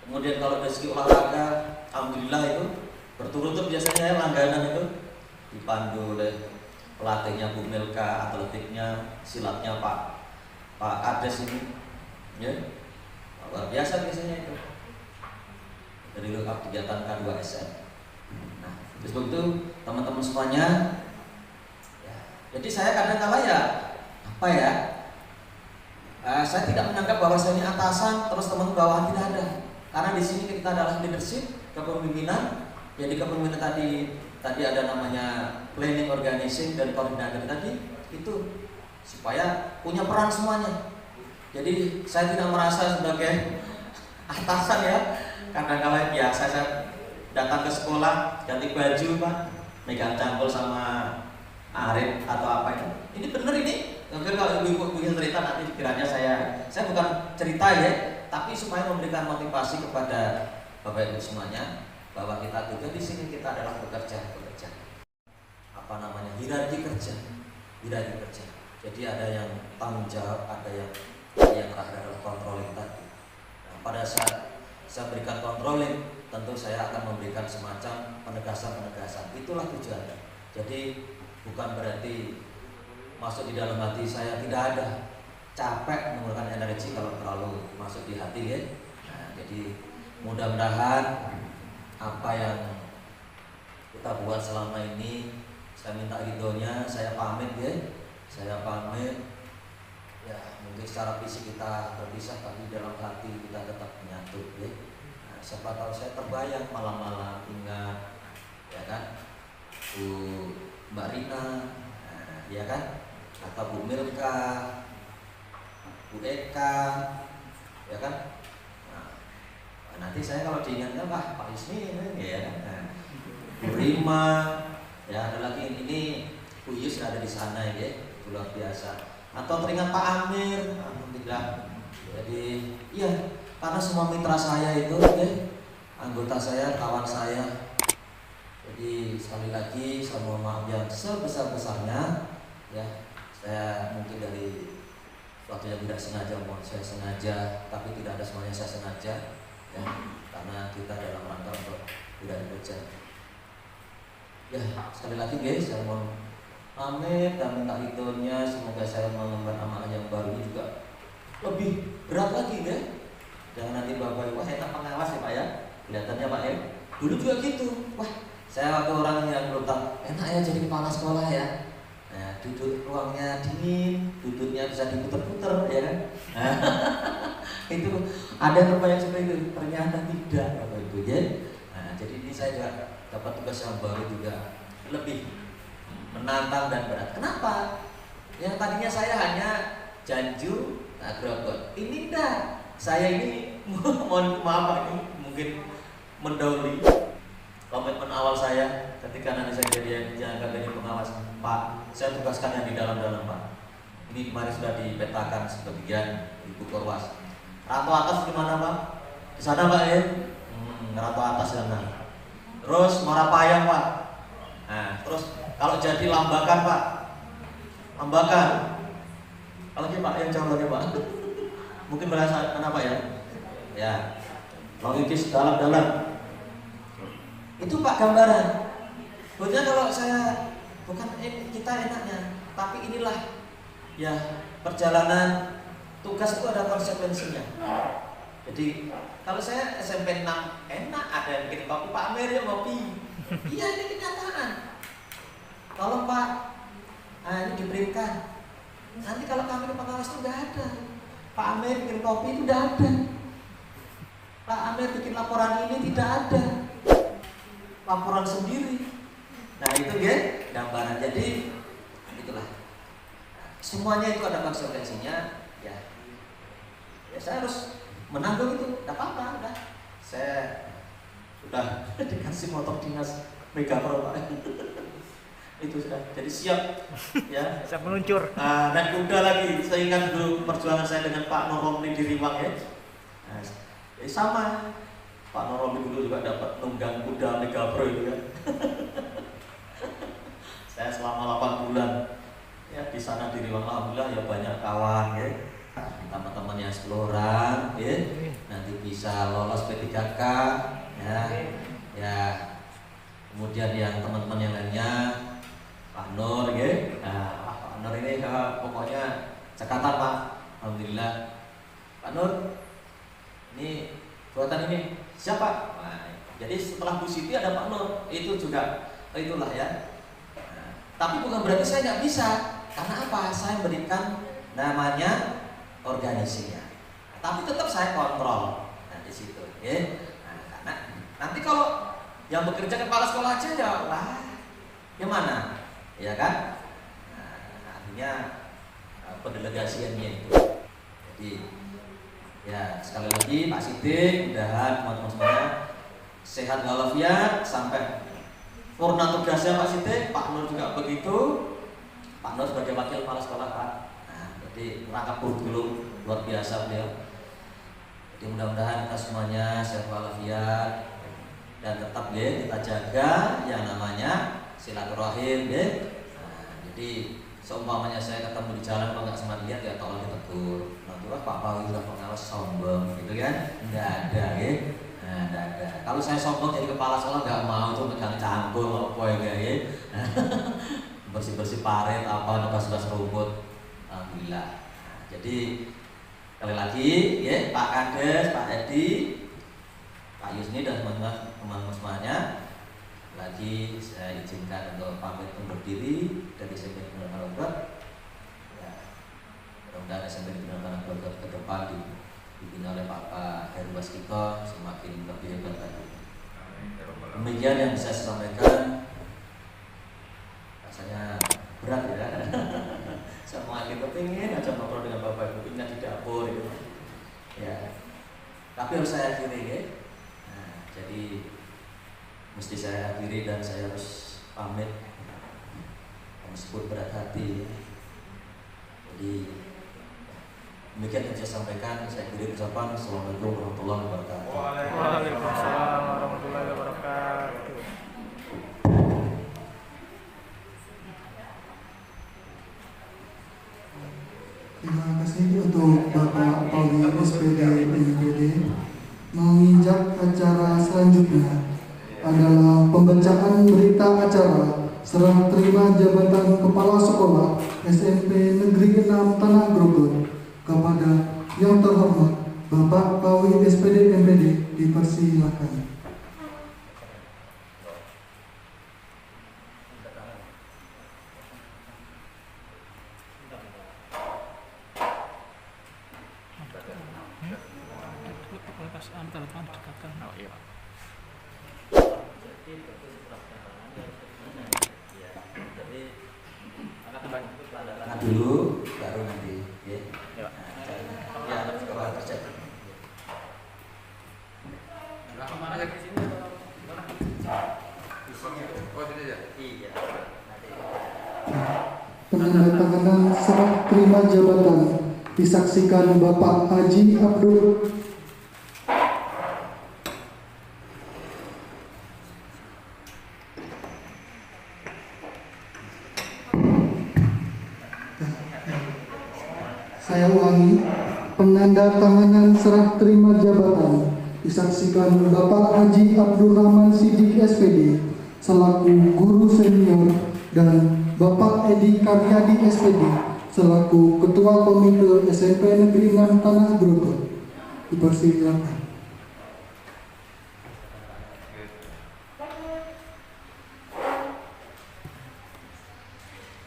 S6: Kemudian kalau dari segi olahraga, alhamdulillah itu berturut-turut biasanya langganan itu dipandu oleh pelatihnya Bu Melka, atletiknya, silatnya Pak Kades ini, ya luar biasa biasanya itu dari lengkap kegiatan K2SM. Nah, terus begitu teman-teman semuanya, ya, jadi saya kadang-kala ya apa ya, saya tidak menganggap bahwa saya ini atasan terus teman bawah, tidak ada, karena di sini kita adalah leadership, kepemimpinan. Jadi kepemimpinan tadi ada namanya planning, organizing, dan koordinator tadi itu supaya punya peran semuanya. Jadi saya tidak merasa sebagai atasan ya. Kadang-kadang biasa saya datang ke sekolah ganti baju Pak, megang cangkul sama Arif atau apa itu. Ini benar ini. Mungkin kalau ibu cerita nanti kiranya saya bukan cerita ya, tapi supaya memberikan motivasi kepada Bapak Ibu semuanya bahwa kita juga di sini kita adalah bekerja. Apa namanya, hierarki kerja. Jadi ada yang tanggung jawab, ada yang terakhir adalah controlling tadi. Nah, pada saat saya berikan controlling, tentu saya akan memberikan semacam penegasan. Itulah tujuannya. Jadi bukan berarti masuk di dalam hati saya tidak ada capek menggunakan energi kalau terlalu masuk di hati ya. Nah, jadi mudah-mudahan apa yang kita buat selama ini, saya minta ridhonya, saya pamit ya. Ya, mungkin secara fisik kita berpisah, tapi dalam hati kita tetap menyatu ya. Nah, siapa tahu saya terbayang malam-malam ingat ya kan Bu Mbak Rina, nah, ya kan, atau Bu Milka, Bu Eka, ya kan. Nah, nanti saya kalau diingatnya Pak Ismi ini ya kan. Nah, Bu Rima, ya ada lagi ini Bu Yus ada di sana ya, luar biasa. Atau teringat Pak Amir, alhamdulillah. Jadi iya, karena semua mitra saya itu ya, anggota saya, kawan saya. Jadi sekali lagi saya mohon maaf yang sebesar-besarnya ya. Saya mungkin dari waktu yang tidak sengaja, mohon saya sengaja, tapi tidak ada semuanya saya sengaja ya, karena kita dalam rangka untuk tidak bekerja. Ya, sekali lagi guys, saya mohon pamit dan minta ridhonya. Semoga saya mengemban amanah yang baru ini juga lebih berat lagi ya. Jangan nanti Bapak Ibu, wah enak pengawas ya Pak ya. Kelihatannya Pak ya. Dulu juga gitu. Wah, saya waktu orang yang belum tahu, enak ya jadi kepala sekolah ya. Nah, duduk ruangnya dingin, duduknya bisa diputer-puter ya kan. Nah, itu ada terbayang seperti itu. Ternyata tidak Bapak Ibu ya. Nah, jadi ini saya juga dapat tugas yang baru juga lebih menantang dan berat. Kenapa? Yang tadinya saya hanya janju, Grogot. Ini enggak. Saya ini mohon maaf ini mungkin mendahului komitmen awal saya ketika nanti saya jadi pengawas. Pak, saya tugaskan yang di dalam Pak. Ini kemarin sudah dipetakan sebagian di Bukorwas. Ratu atas di mana Pak? Di sana Pak ya. Ratu atas sana. Terus Marapayang Pak. Nah, terus kalau jadi Lambakan Pak, Lambakan. Kalau lagi Pak yang jauh lagi Pak. Mungkin berasa kenapa ya? Ya, logis dalam. Itu Pak gambaran. Sebetulnya kalau saya bukan kita enaknya, tapi inilah ya perjalanan tugas itu ada konsekuensinya. Jadi kalau saya SMP 6 enak, ada yang bikin kopi, Pak Amir ya ngopi. Iya ini kenyataan. Kalau Pak ini diberikan, nanti kalau kami ke pengawas itu nggak ada. Pak Amir bikin kopi itu nggak ada. Pak Amir bikin laporan ini tidak ada. Laporan sendiri. Nah itu ya gambaran. Jadi itulah. Semuanya itu ada konsekuensinya. Ya saya harus menanggung itu. Tidak apa-apa. Udah. Saya sudah dikasih motor dinas Mega Pro Pak. Itu sudah jadi siap ya.
S1: Siap meluncur.
S6: Dan kuda lagi. Saya ingat dulu perjuangan saya dengan Pak Noromni di Riwang ya. Nah, sama Pak Noromni dulu juga dapat nunggang kuda Mega Pro itu kan. Saya selama 8 bulan ya di sana di Riwang, alhamdulillah ya banyak kawan ya. Teman-teman yang 10 orang ya. Nanti bisa lolos P3K ya. Ya. Kemudian yang teman-teman yang lainnya Pak Nur ya. Nah, Pak Nur ini pokoknya cekatan Pak. Alhamdulillah. Pak Nur, ini buatan ini siapa? Nah, jadi setelah Bu Siti ada Pak Nur, itu juga itulah ya. Nah, tapi bukan berarti saya nggak bisa, karena apa? Saya berikan namanya organisasinya. Tapi tetap saya kontrol. Nah, di situ, ya. Nah, karena nanti kalau yang bekerja kepala sekolah aja ya, lah, yang mana, ya kan? Nah, artinya pendelegasiannya itu. Jadi, ya sekali lagi Pak Sidik, mudahan teman-teman semuanya sehat walafiat sampai purna tugasnya Pak Sidik. Pak Nur juga begitu. Pak Nur sebagai wakil kepala sekolah Pak. Nah, jadi rangkap dulu luar biasa beliau. Jadi mudah-mudahan kita semuanya sehat walafiat dan tetap ya kita jaga yang namanya silaturahim ya. Nah, jadi seumpamanya saya ketemu di jalan kalau nggak sama lihat ya tolong ditegur. Nanti Pak Pawi sudah pengawas sombong gitu kan? Nggak ada ya. Nah, nggak ada. Kalau saya sombong jadi kepala sekolah nggak mau tuh pegang cangkul apa ya. Bersih-bersih parit apa nebas-nebas rumput. Alhamdulillah. Nah, jadi sekali lagi ya Pak Kades, Pak Edi, Pak Yusni dan teman-teman semuanya, lagi saya izinkan untuk pamit undur diri dari SMP Negeri Bogor. Ya, mudah-mudahan SMP Negeri Bogor ke depan dibina oleh Pak Heru Waskito semakin lebih hebat lagi. Demikian yang bisa saya sampaikan. Rasanya berat ya. Saya makin kepingin aja ngobrol dengan Bapak Ibu Ingat di dapur gitu. Ya, tapi harus saya akhiri ya. Nah, jadi mesti saya akhiri dan saya harus pamit meskipun berat hati. Jadi demikian yang saya sampaikan. Saya akhiri ucapan Assalamualaikum warahmatullahi wabarakatuh.
S1: Waalaikumsalam warahmatullahi wabarakatuh.
S2: Terima kasih untuk Bapak Pauli SPD NPD. Menginjak acara selanjutnya adalah pembacaan berita acara serah terima jabatan Kepala Sekolah SMP Negeri 6 Tanah Grogol kepada yang terhormat Bapak Pauli SPD NPD. Dipersilakan.
S6: Nah, dulu baru nanti ya. Ya, sekolah kerja.
S2: Penandatanganan serah terima jabatan disaksikan Bapak Haji Abdul Saya ulangi, penandatanganan serah terima jabatan disaksikan Bapak Haji Abdul Rahman Sidik SPD selaku guru senior dan Bapak Edi Karyadi SPD selaku Ketua Komite SMP Negeri 6 Tanah Grogol. Dipersilakan.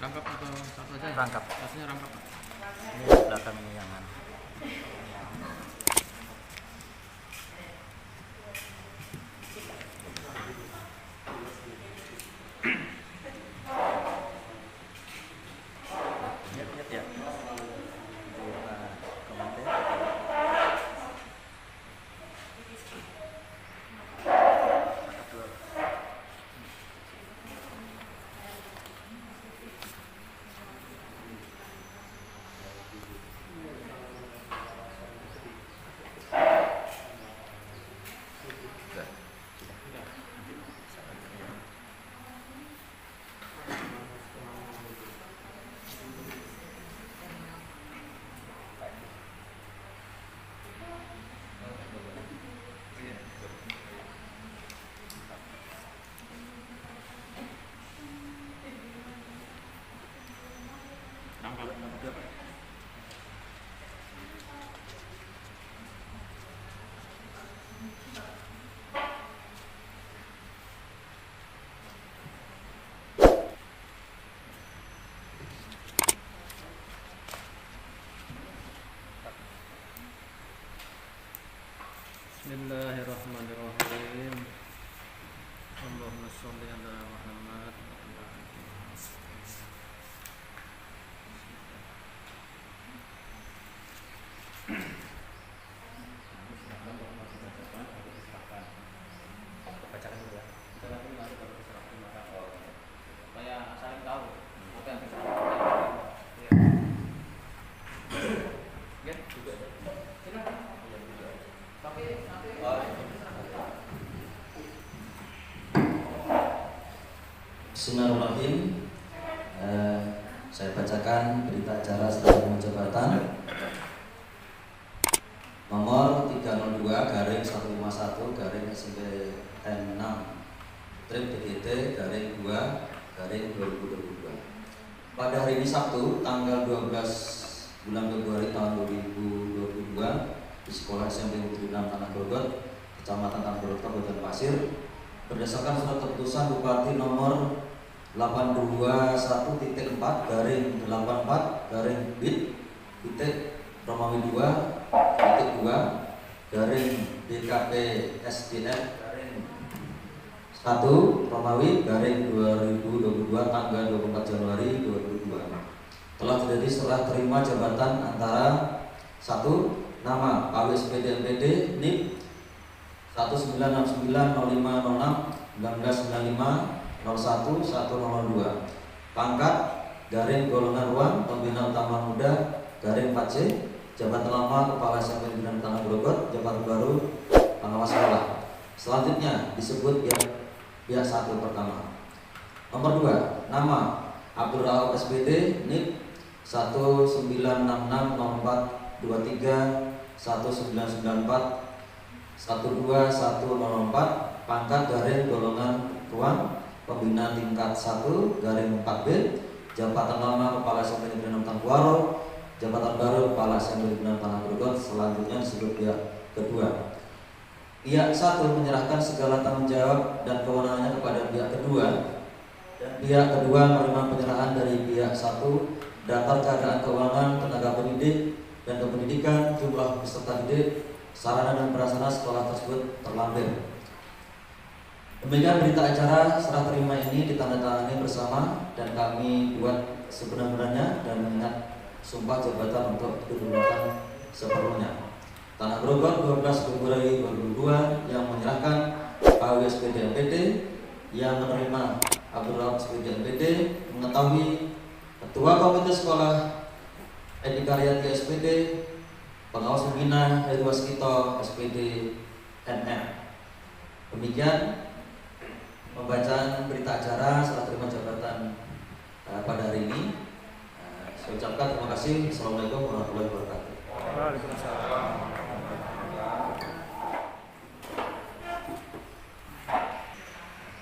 S7: Rangkap atau satu aja?
S1: Rangkap.
S7: Rasanya rangkap.
S1: Ini belakang ini yang mana? Ya.
S7: Bismillahirrahmanirrahim. Allahumma sholli ala Muhammad.
S1: Bacakan dulu ya. Kita nanti masuk ke surat Al-Baqarah supaya saling tahu apa yang kita lakukan. Iya. Ya, juga. Silakan. Tapi nanti
S6: Bismillahirrahmanirrahim. Saya bacakan berita acara setelah jabatan nomor 302/151 SMP N6 Trip DGT /2/2022. Pada hari ini Sabtu tanggal 12 bulan Februari tahun 2022 di Sekolah SMP Negeri 6 Tanah Grogot, Kecamatan Tanah Grogot, Kabupaten Pasir, berdasarkan surat keputusan Bupati nomor 821.4/4-Romawi 2.2/DKP SDF 1 Romawi 2022 tanggal 24 Januari 2022 telah terjadi serah terima jabatan antara 1. Nama KWSPD MPD NIP 199505061995011002. Pangkat garing golongan ruang pembina utama muda garing 4C, jabatan lama kepala SMP Negeri Tanah Grogot, jabatan baru pengawas sekolah. Selanjutnya disebut pihak 1 pertama. Nomor 2, nama Abdul Rauf SPD NIP 1994, pangkat garing golongan ruang pembina tingkat 1 garing 4B, jabatan lama kepala SMP Negeri 6 Tangkuaro, jabatan baru kepala SMP Negeri 6 Tanah Grogot. Selanjutnya disebut pihak kedua. Pihak 1 menyerahkan segala tanggung jawab dan kewenangannya kepada pihak kedua, dan pihak kedua menerima penyerahan dari pihak 1 daftar keadaan keuangan tenaga pendidik dan kependidikan, jumlah peserta didik, sarana dan prasarana sekolah tersebut terlampir. Demikian berita acara serah terima ini ditandatangani bersama dan kami buat sebenar-benarnya dan mengingat sumpah jabatan untuk digunakan sepenuhnya. Tanah Grogot 12 Februari 2022 yang menyerahkan KWSPD MPD, yang menerima Abdul Rauf SPD MPD, mengetahui Ketua Komite Sekolah Edi Karyati SPD, pengawas pembina Heru Waskito SPD NM. Demikian pembacaan berita acara serah terima jabatan pada hari ini. Saya ucapkan terima kasih. Assalamualaikum warahmatullahi wabarakatuh.
S1: Waalaikumsalam.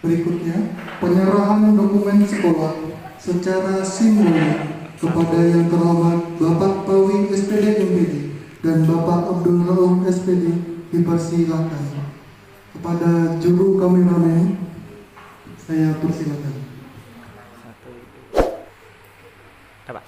S2: Berikutnya, penyerahan dokumen sekolah secara simbolik kepada yang terhormat Bapak Pawi SPD MPD dan Bapak Abdul Rauf SPD dipersilakan. Kepada juru kameramen, saya persilakan.
S1: Coba.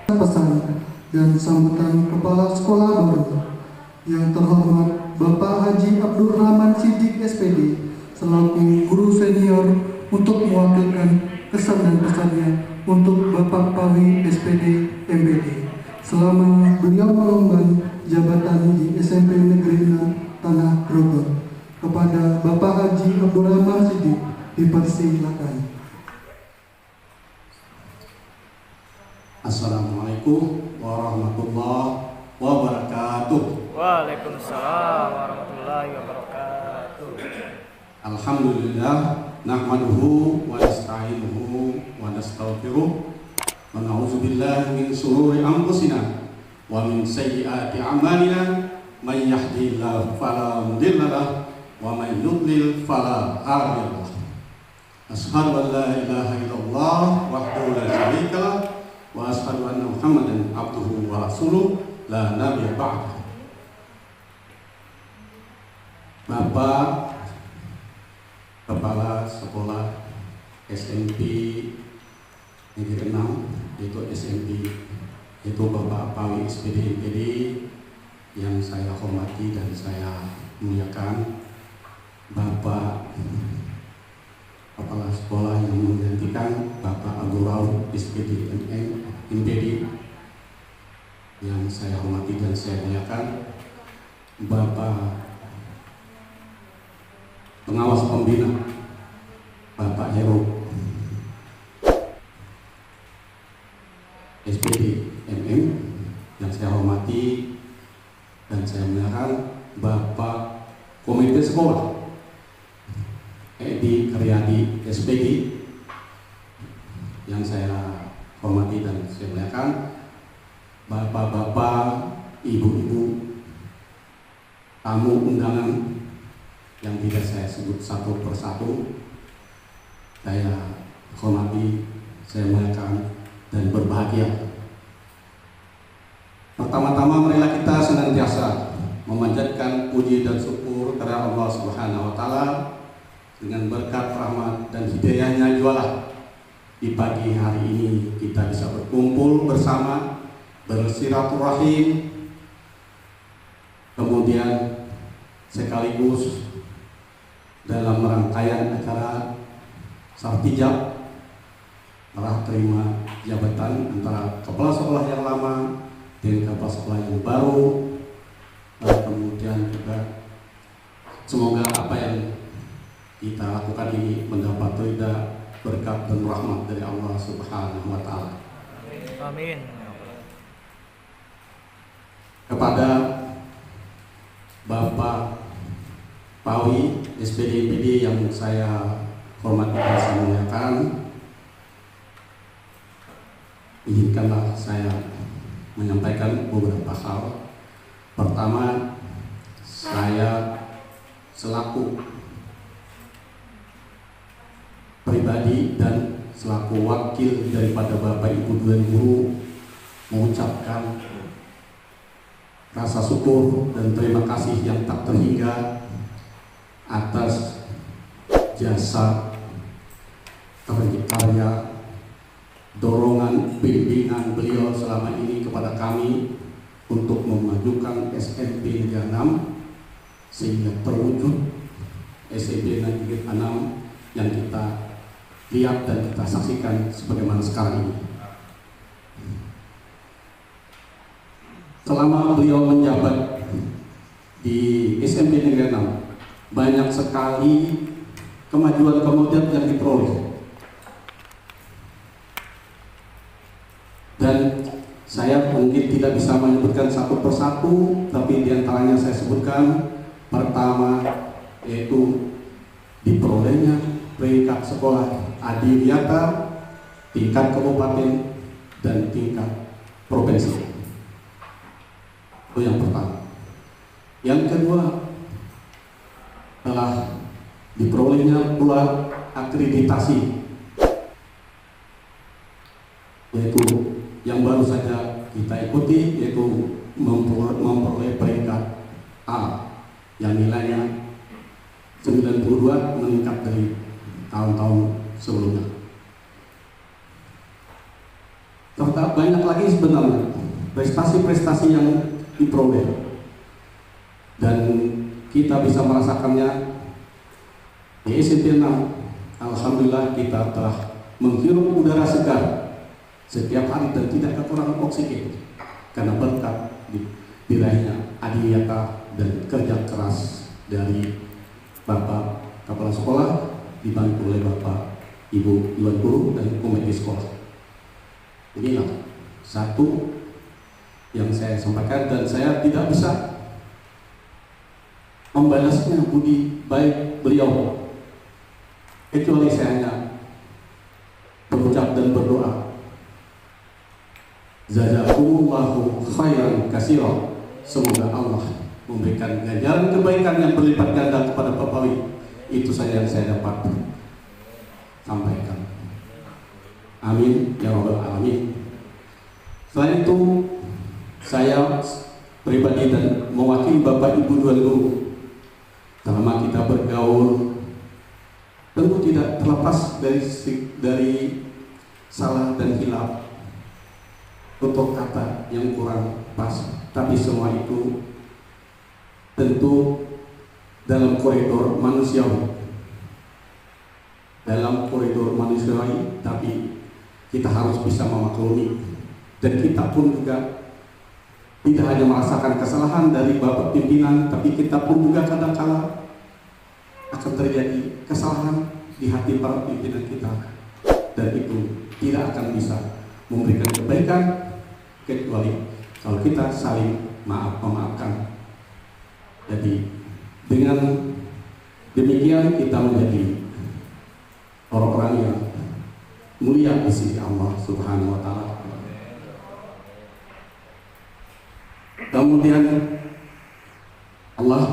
S2: Pesan dan sambutan Kepala Sekolah baru yang terhormat Bapak Haji Abdul Rahman Siddiq SPD selaku guru senior untuk mewakilkan kesan dan pesannya untuk Bapak Pawi SPD MPD selama beliau mengemban jabatan di SMP Negeri 6 Tanah Grogot. Kepada Bapak Haji Abdul Rahman Siddiq dipersilakan.
S8: Assalamualaikum warahmatullahi wabarakatuh.
S1: Waalaikumsalam warahmatullahi wabarakatuh.
S8: Alhamdulillah, nahmaduhu wa nasta'inuhu wa nastaghfiruh wa na'udzu billahi min shururi anfusina wa min sayyiati a'malina. May yahdihillahu fala mudilla lahu wa may yudlil fala hadiya lahu. Asyhadu an la ilaha illallah wahdahu la syarika lahu wa wa asyhadu anna Muhammadan abduhu wa rasuluh la nabiyya ba'dah. Bapak Kepala Sekolah SMP Negeri 6, yaitu SMP, itu Bapak Pawi SPD MPD yang saya hormati dan saya muliakan, Bapak Kepala Sekolah yang menggantikan Bapak Agurau SPD MPD yang saya hormati dan saya muliakan, Bapak Pengawas Pembina Bapak Heru SPD MM yang saya hormati dan saya muliakan, Bapak Komite Sekolah Edi Karyadi SPD yang saya hormati dan saya muliakan, Bapak-bapak, ibu-ibu, tamu undangan yang tidak saya sebut satu persatu, saya hormati, saya muliakan dan berbahagia. Pertama-tama marilah kita senantiasa memanjatkan puji dan syukur kepada Allah Subhanahu wa taala dengan berkat rahmat dan hidayahnya jualah di pagi hari ini kita bisa berkumpul bersama, bersilaturahim, kemudian sekaligus dalam rangkaian acara sartijab serah terima jabatan antara kepala sekolah yang lama dan kepala sekolah yang baru, dan kemudian juga semoga apa yang kita lakukan ini mendapat ridha, berkat dan rahmat dari Allah Subhanahu wa taala.
S1: Amin.
S8: Kepada Bapak Pawi SPD MPD yang saya hormati dan saya muliakan, izinkanlah saya menyampaikan beberapa hal. Pertama, saya selaku pribadi dan selaku wakil daripada Bapak Ibu Dewan Guru mengucapkan rasa syukur dan terima kasih yang tak terhingga atas jasa karya dorongan bimbingan beliau selama ini kepada kami untuk memajukan SMP Negeri 6 sehingga terwujud SMP Negeri 6 yang kita lihat dan kita saksikan sebagaimana sekarang ini. Selama beliau menjabat di SMP Negeri 6, banyak sekali kemajuan-kemajuan yang diperoleh. Dan saya mungkin tidak bisa menyebutkan satu persatu, tapi diantaranya saya sebutkan. Pertama, yaitu diperolehnya peringkat sekolah adiwiyata tingkat kabupaten dan tingkat provinsi. Itu yang pertama. Yang kedua, telah diperolehnya pula akreditasi, yaitu yang baru saja kita ikuti, yaitu memperoleh peringkat A yang nilainya 92 meningkat dari tahun-tahun sebelumnya. Serta banyak lagi sebenarnya prestasi-prestasi yang diperoleh dan kita bisa merasakannya di SMP 6. Alhamdulillah kita telah menghirup udara segar setiap hari dan tidak kekurangan oksigen karena berkat diraihnya adiwiyata dan kerja keras dari Bapak Kepala Sekolah dibantu oleh Bapak Ibu Dewan Guru dan komite sekolah. Inilah satu yang saya sampaikan dan saya tidak bisa membalasnya budi baik beliau kecuali saya hanya berucap dan berdoa, jazakumullahu khairan katsira, semoga Allah memberikan ganjaran kebaikan yang berlipat ganda kepada Pak Pawi. Itu saja yang saya dapat sampaikan. Amin ya rabbal alamin. Selain itu, saya pribadi dan mewakili Bapak Ibu Tuan Guru, selama kita bergaul tentu tidak terlepas dari salah dan hilaf, tutur kata yang kurang pas, tapi semua itu tentu dalam koridor manusiawi, tapi kita harus bisa memaklumi, dan kita pun juga tidak hanya merasakan kesalahan dari Bapak pimpinan, tapi kita pun juga kadang-kala akan terjadi kesalahan di hati para pimpinan kita, dan itu tidak akan bisa memberikan kebaikan kecuali kalau kita saling memaafkan. Jadi dengan demikian kita menjadi orang-orang yang mulia di sisi Allah Subhanahu wa Ta'ala. Kemudian Allah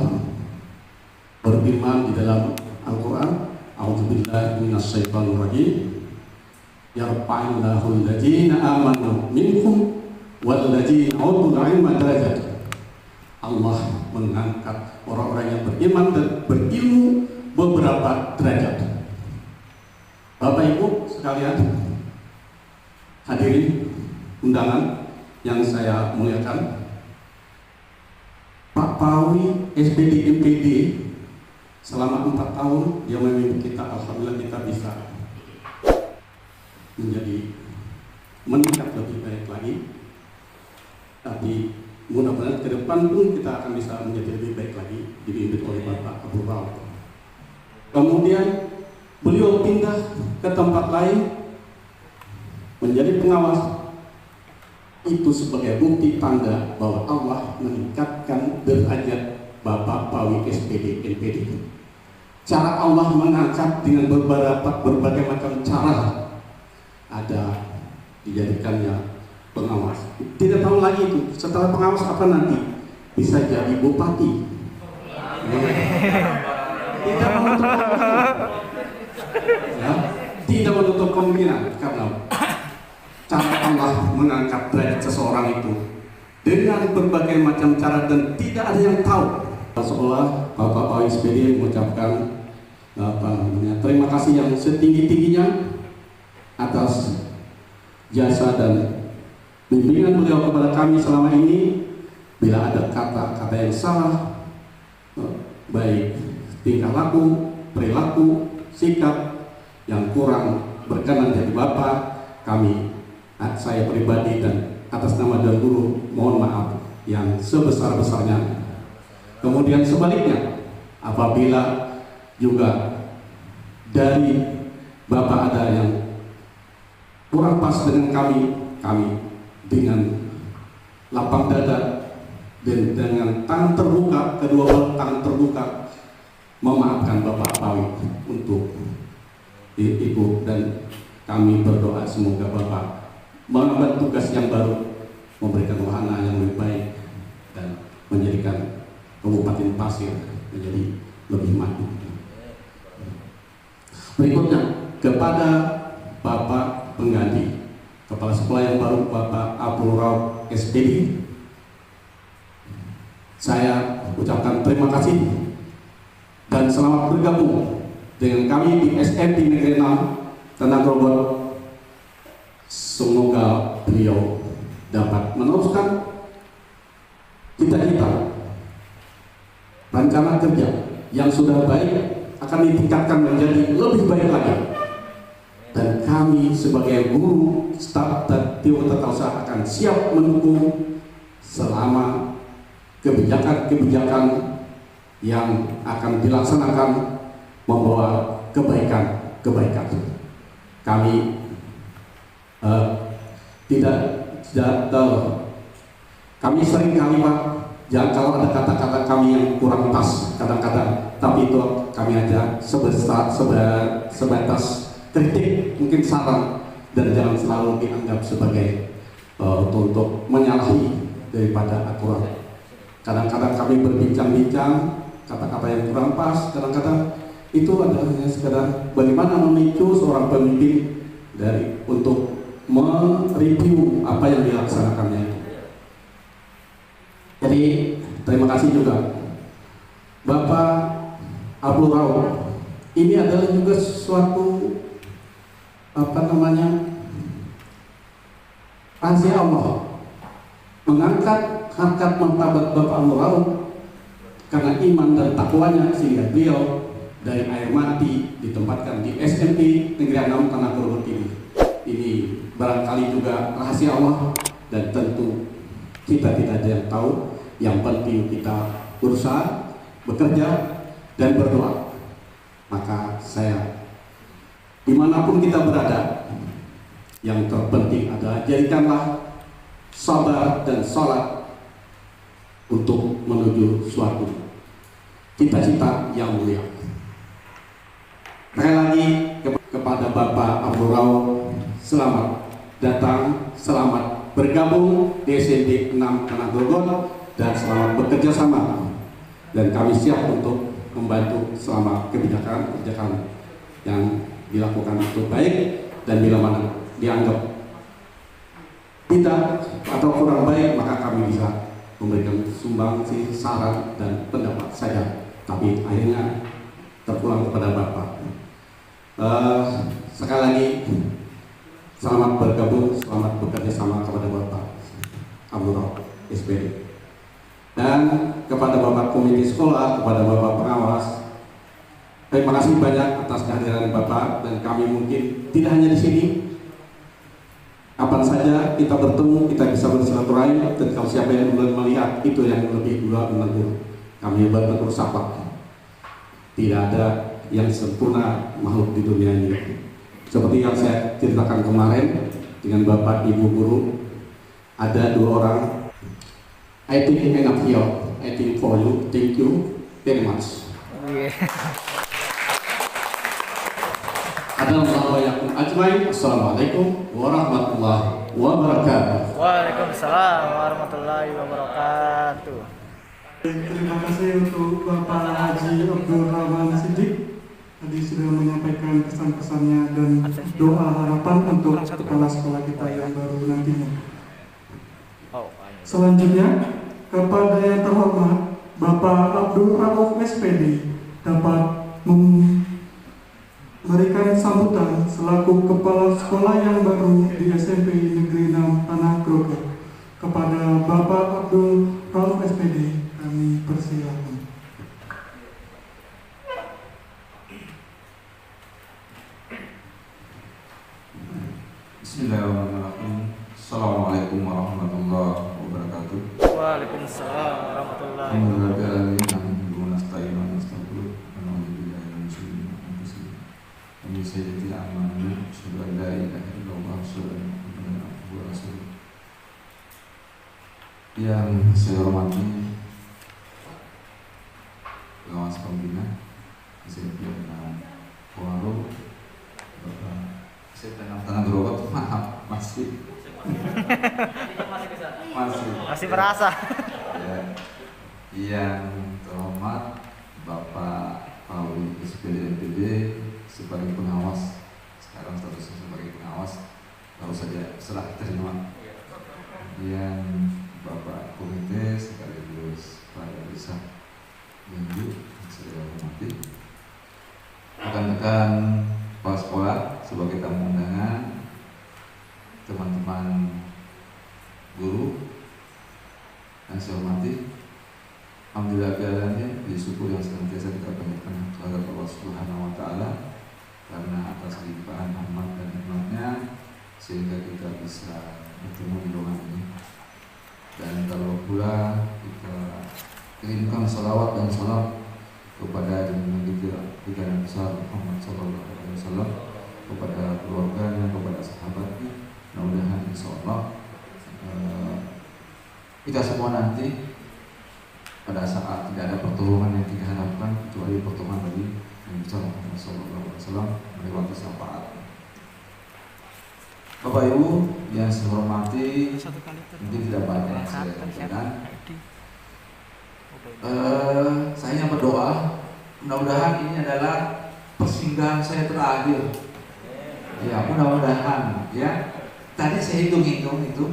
S8: berfirman di dalam Al-Quran, A'udzubillahi minasyaitonir rajim, yarfa'illahu alladziina aamanu minkum walladziina utul 'ilma darajat. Allah mengangkat orang-orang yang beriman dan berilmu beberapa derajat. Bapak Ibu sekalian, hadirin undangan yang saya muliakan, Pak Pawi SPD MPD selama 4 tahun dia memimpin kita, alhamdulillah kita bisa menjadi meningkat lebih baik lagi. Tapi mudah-mudahan ke depan pun kita akan bisa menjadi lebih baik lagi, dipimpin oleh Bapak Abu Rauf. Kemudian beliau pindah ke tempat lain menjadi pengawas. Itu sebagai bukti tanda bahwa Allah meningkatkan derajat Bapak Pawi SPD NPD. Cara Allah mengangkat dengan berbagai macam cara. Ada dijadikannya pengawas. Tidak tahu lagi itu setelah pengawas apa nanti, bisa jadi bupati. Tidak menutup kemungkinan. Ya, tidak menutup kemungkinan karena cara Allah mengangkat derajat seseorang itu dengan berbagai macam cara dan tidak ada yang tahu. Seolah Bapak Pawi SPD mengucapkan terima kasih yang setinggi-tingginya atas jasa dan bimbingan beliau kepada kami selama ini. Bila ada kata-kata yang salah, baik tingkah laku, perilaku, sikap yang kurang berkenan dari Bapak, saya pribadi dan atas nama Tuan Guru mohon maaf yang sebesar-besarnya. Kemudian sebaliknya, apabila juga dari Bapak ada yang kurang pas dengan kami dengan lapang dada dan dengan tangan terbuka, kedua tangan terbuka memaafkan Bapak Pawi untuk Ibu, dan kami berdoa semoga Bapak mengemban tugas yang baru, memberikan wahana yang lebih baik dan menjadikan Kabupaten Pasir menjadi lebih maju. Berikutnya kepada Bapak pengganti Kepala Sekolah yang baru Bapak Abu Rauf SPD, saya ucapkan terima kasih dan selamat bergabung dengan kami di SMP Negeri 6 Tanah Grobol. Semoga beliau dapat meneruskan cita-cita rencana kerja yang sudah baik akan ditingkatkan menjadi lebih baik lagi, dan kami sebagai guru, staf dan tim tata usaha akan siap mendukung selama kebijakan-kebijakan yang akan dilaksanakan membawa kebaikan. Kami kami sering kali Pak, jangan kalau ada kata-kata kami yang kurang pas kadang-kadang, tapi itu kami aja sebatas kritik, mungkin saran, dan jangan selalu dianggap sebagai untuk menyalahi daripada aturan. Kadang-kadang kami berbincang-bincang kata-kata yang kurang pas, kadang-kadang itu adalah hanya sekedar bagaimana memicu seorang pemimpin untuk mereview apa yang dilaksanakannya itu. Jadi terima kasih juga Bapak Abdul Rauf. Ini adalah juga suatu rahasia Allah, mengangkat harkat martabat Bapak Abdul Rauf karena iman dan takwanya, sehingga beliau dari air mati ditempatkan di SMP Negeri 6 Tanah Grogol ini. Ini barangkali juga rahasia Allah, dan tentu kita tidak ada yang tahu. Yang penting kita berusaha, bekerja, dan berdoa. Maka saya, dimanapun kita berada, yang terpenting adalah jadikanlah sabar dan sholat untuk menuju suatu cita-cita yang mulia. Sekali lagi kepada Bapak Abdul Rauf, selamat datang, selamat bergabung di SMP 6 Tanah Grogol, dan selamat bekerja sama. Dan kami siap untuk membantu selama kebijakan yang dilakukan itu baik, dan bila mana dianggap tidak atau kurang baik, maka kami bisa memberikan sumbangsi, saran, dan pendapat saja. Tapi akhirnya terpulang kepada Bapak. Sekali lagi selamat bergabung, selamat bekerja sama kepada Bapak Abdul Rauf SPD. Dan kepada Bapak Komite Sekolah, kepada Bapak Pengawas, terima kasih banyak atas kehadiran Bapak. Dan kami mungkin tidak hanya di sini, kapan saja kita bertemu, kita bisa bersilaturahim. Dan kalau siapa yang belum melihat, itu yang lebih dulu menegur. Kami bertegur sapa. Tidak ada yang sempurna makhluk di dunia ini. Seperti yang saya ceritakan kemarin dengan Bapak Ibu Guru, ada 2 orang. I think enough here. I think for you. Thank you very much. Assalamualaikum warahmatullahi wabarakatuh.
S1: Waalaikumsalam warahmatullahi wabarakatuh.
S2: Terima kasih untuk Bapak Haji Abdul Rahman Siddiq, tadi sudah menyampaikan pesan-pesannya dan doa harapan untuk kepala sekolah kita yang baru nantinya. Selanjutnya, kepada yang terhormat Bapak Abdul Rauf SPD dapat memberikan sambutan selaku kepala sekolah yang baru di SMP Negeri 6 Tanah Grogol. Kepada Bapak Abdul Rauf SPD, kami persilakan.
S9: Bismillahirrahmanirrahim. Assalamualaikum warahmatullahi wabarakatuh.
S1: Waalaikumsalam warahmatullahi wabarakatuh.
S9: Yang saya hormati pengawas pembina SMP 6 Pengaruh, SMP 6 Tanah Grogol, maaf masih
S1: merasa.
S9: Ya, yang terhormat Bapak Pauli SPD NPD sebagai pengawas, sekarang statusnya sebagai pengawas, baru saja setelah terima. Yang Bapak Komite sekaligus Pak Bisa Minggu, saya hormati rekan-rekan kepala sekolah sebagai tamu undangan, teman-teman guru yang saya hormati. Alhamdulillah biarlah syukur yang senantiasa kita panjatkan kepada Allah Subhanahu wa Ta'ala, karena atas limpahan rahmat dan nikmatnya sehingga kita bisa bertemu di ruangan ini. Dan kalau pula kita kirimkan salawat dan salam kepada junjungan kita yang besar Muhammad Sallallahu Alaihi Wasallam, kepada keluarganya, kepada sahabatnya. Mudah-mudahan insyaallah kita semua nanti pada saat tidak ada pertolongan yang kita harapkan kecuali pertolongan dari yang besar Muhammad Sallallahu Alaihi Wasallam melewati syafaat. Bapak Ibu yang saya hormati, mungkin tidak banyak yang saya sampaikan. Saya hanya berdoa, mudah-mudahan ini adalah persinggahan saya terakhir. Ya, mudah-mudahan ya. tadi saya hitung-hitung itu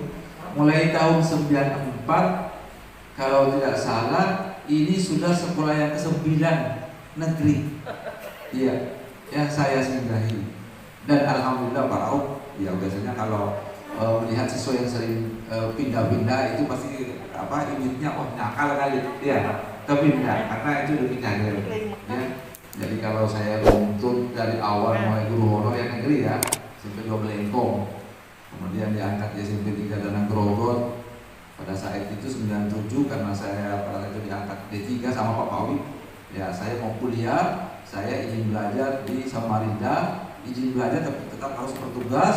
S9: mulai tahun 94 kalau tidak salah ini sudah sekolah yang ke-9 negeri iya yang saya singgahi. Dan alhamdulillah Pak Rauf ya biasanya kalau melihat siswa yang sering pindah-pindah itu pasti imitnya nakal kali ya, tapi enggak, karena itu lebih kader ya. Jadi kalau saya runtut dari awal mulai guru honor yang negeri ya SMP 2 Belengkong, kemudian diangkat di SMP 3 Danang Grogot pada saat itu 97 karena saya pada saat itu diangkat D3 sama Pak Pawi ya. Saya mau kuliah, saya izin belajar di Samarinda, izin belajar tapi tetap harus bertugas.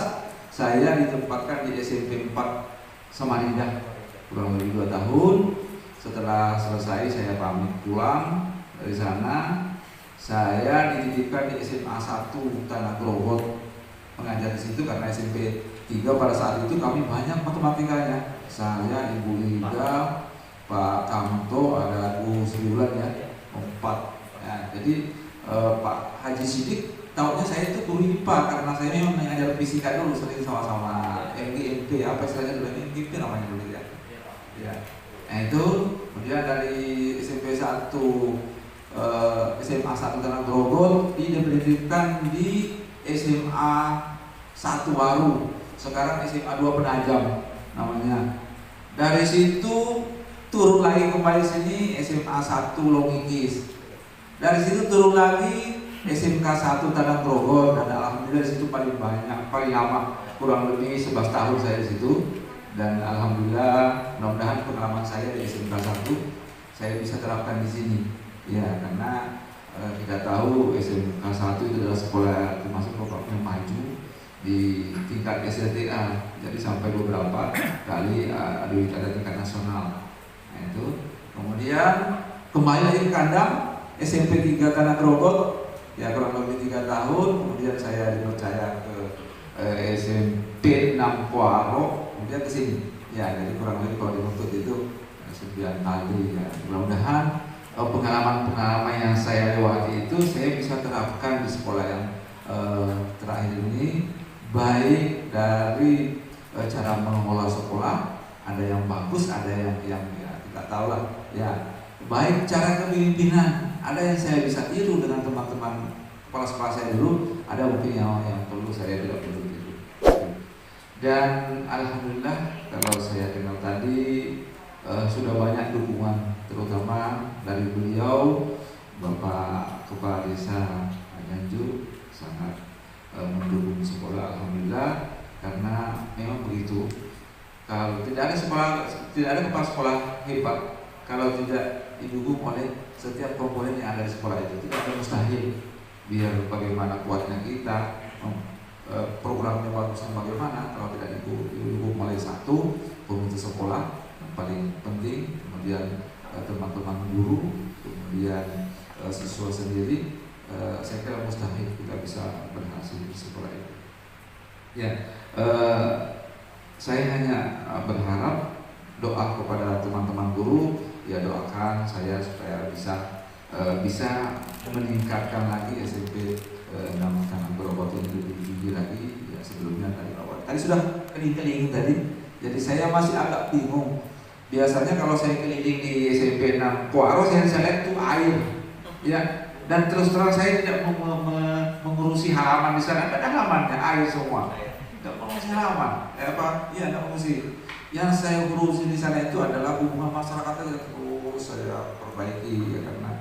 S9: Saya ditempatkan di SMP 4 Samarinda kurang lebih 2 tahun. Setelah selesai saya pamit pulang dari sana. Saya dititipkan di SMA 1 Tanah Grogot mengajar di situ karena SMP 3 pada saat itu kami banyak matematikanya. Saya, Ibu Ida, Pak Kamto, ada Bu Sri Wulan ya, 4. Ya, jadi Pak Haji Sidik tahunya saya itu guru IPA karena saya memang mengajar fisika dulu sering sama-sama MGMP apa istilahnya dulu MGMP namanya dulu ya. Ya. Nah itu kemudian dari SMP 1 SMA 1 Tanah Grogot diberhentikan di SMA 1 Waru, sekarang SMA 2 Penajam namanya. Dari situ turun lagi kembali sini SMA 1 Longikis. Dari situ turun lagi SMK 1 Tanah Grogot dan alhamdulillah di situ paling banyak, paling lama, kurang lebih 11 tahun saya di situ. Dan alhamdulillah mudah-mudahan pengalaman saya di SMK 1 saya bisa terapkan di sini. Ya, karena kita tahu SMK 1 itu adalah sekolah termasuk yang maju di tingkat SLTA. Jadi sampai beberapa kali ada tingkat nasional. Nah itu. Kemudian kembali lagi ke kandang SMP 3 Tanah Grogot. Ya kurang lebih 3 tahun. Kemudian saya dipercaya ke SMP 6 Kuaro. Kemudian ke sini. Ya, jadi kurang lebih kalau diruntut itu 9 kali ya. Mudah-mudahan pengalaman-pengalaman yang saya lewati itu saya bisa terapkan di sekolah yang terakhir ini, baik dari cara mengelola sekolah, ada yang bagus, ada yang ya tidak tahu lah ya, baik cara kepemimpinan, ada yang saya bisa tiru dengan teman-teman kepala sekolah saya dulu, ada mungkin yang perlu saya tidak perlu tiru. Dan alhamdulillah kalau saya kenal tadi sudah banyak dukungan terutama dari beliau Bapak Kepala Desa Nganjuk sangat mendukung sekolah alhamdulillah, karena memang begitu, kalau tidak ada kepala sekolah hebat kalau tidak didukung oleh setiap komponen yang ada di sekolah itu, tidak ada mustahil. Biar bagaimana kuatnya kita programnya bagusnya bagaimana kalau tidak didukung oleh satu komite sekolah yang paling penting, kemudian teman-teman guru, kemudian siswa sendiri, saya kira mustahil kita bisa berhasil di sekolah itu. Ya, saya hanya berharap doa kepada teman-teman guru, ya doakan saya supaya bisa meningkatkan lagi SMP 6 Tanah Grogot ini lebih tinggi lagi. Ya sebelumnya tadi sudah keliling tadi, jadi saya masih agak bingung. Biasanya kalau saya keliling di SMP 6 Kuaro saya lihat itu air, ya. Dan terus terang saya tidak mengurusi halaman di sana, ada halamannya air semua. Tidak mengurusi halaman, Iya tidak mengurusi. Yang saya urusi di sana itu adalah hubungan masyarakatnya terus saya perbaiki ya, karena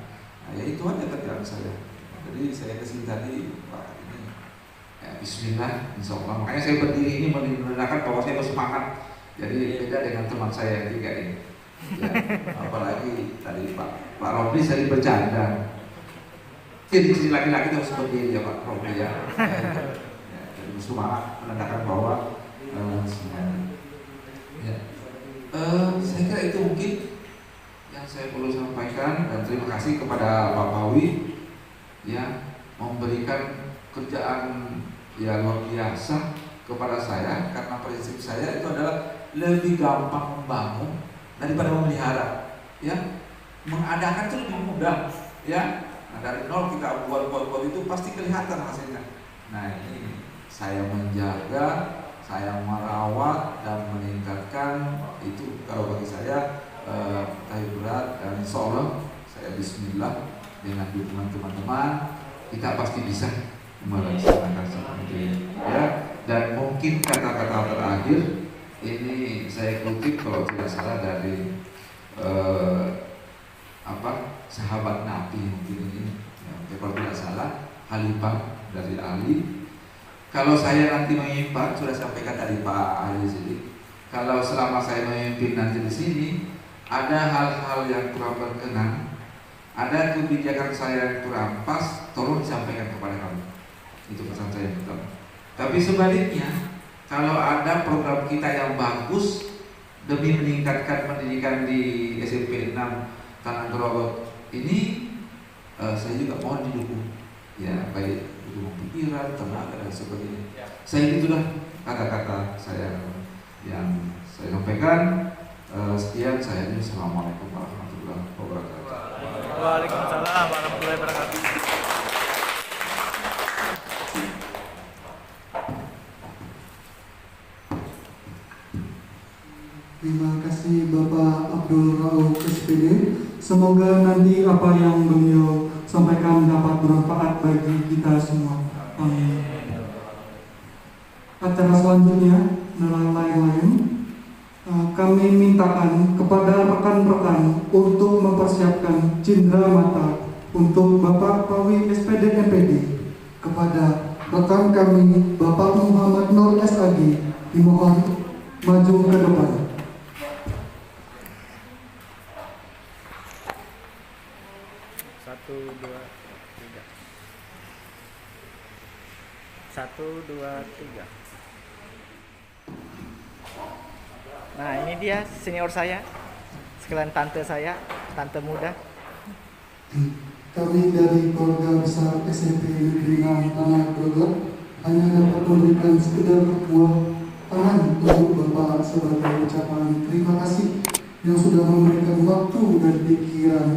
S9: ya itu aja kerjaan saya. Jadi saya kesini tadi Pak ini ya, Bismillah Insya Allah. Makanya saya berdiri ini menandakan bahwa saya bersemangat. Jadi beda dengan teman saya yang 3 ini. Ya, apalagi tadi Pak Romli saya bercanda. Jadi laki-laki harus berdiri ya Pak Romli ya. Jadi bersemangat menandakan bahwa semuanya. Ya. Saya kira itu mungkin yang saya perlu sampaikan, dan terima kasih kepada Pak Pawi ya memberikan kerjaan ya luar biasa kepada saya, karena prinsip saya itu adalah lebih gampang membangun daripada memelihara ya. Mengadakan itu lebih mudah ya. Nah, dari nol kita buat itu pasti kelihatan hasilnya. Nah ini saya menjaga saya merawat dan meningkatkan itu kalau bagi saya kayu berat, dan insya Allah saya bismillah dengan dukungan teman-teman kita pasti bisa melaksanakan seperti ini ya. Dan mungkin kata-kata terakhir ini saya kutip kalau tidak salah dari sahabat Nabi mungkin ini ya, kalau tidak salah Khalifah dari Ali. Kalau saya nanti memimpin, sudah sampaikan tadi Pak Ali sini, kalau selama saya memimpin nanti di sini ada hal-hal yang kurang berkenan, ada kebijakan saya yang kurang pas, tolong disampaikan kepada kami. Itu pesan saya yang pertama. Tapi sebaliknya, kalau ada program kita yang bagus demi meningkatkan pendidikan di SMP 6 Tanah Grogol ini, saya juga mohon didukung. Ya, baik dukung pikiran, tenaga dan sebagainya. Saya itulah kata-kata saya yang saya sampaikan. Sekian saya ini. Assalamualaikum warahmatullahi wabarakatuh.
S1: Waalaikumsalam warahmatullahi wabarakatuh.
S2: Terima kasih Bapak Abdul Rauf SPD. Semoga nanti apa yang beliau sampaikan dapat bermanfaat bagi kita semua. Amin. Acara selanjutnya adalah lain-lain. Kami mintakan kepada rekan-rekan untuk mempersiapkan cindera mata untuk Bapak Pawi SPD MPD. Kepada rekan kami Bapak Muhammad Nur SAG dimohon maju ke depan.
S1: Satu, dua, tiga. Nah, ini dia senior saya, sekalian tante saya, tante muda.
S2: Kami dari keluarga besar SMP Negeri 6 Tanah Grogol hanya dapat memberikan sekedar buah tangan untuk Bapak sebagai ucapan terima kasih yang sudah memberikan waktu dan pikiran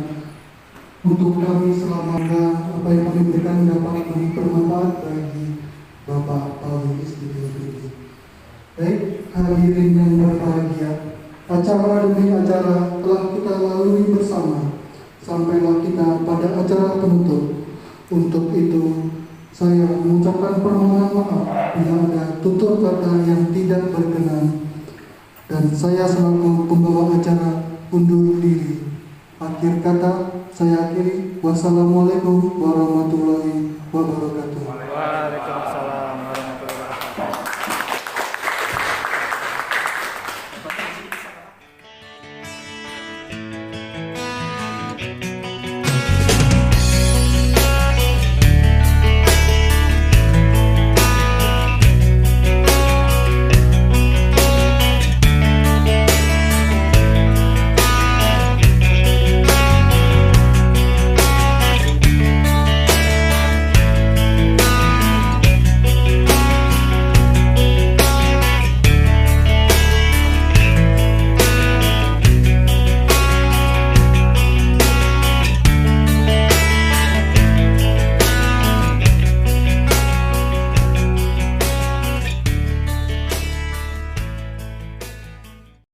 S2: untuk kami selama apa yang kami berikan dapat bermanfaat bagi Bapak Pawi SPD. Baik, hadirin yang berbahagia, acara demi acara telah kita lalui bersama. Sampailah kita pada acara penutup. Untuk itu, saya mengucapkan permohonan maaf bila ada tutur kata yang tidak berkenan. Dan saya selaku pembawa acara undur diri. Akhir kata, saya akhiri. Wassalamualaikum warahmatullahi wabarakatuh.
S1: Waalaikumsalam.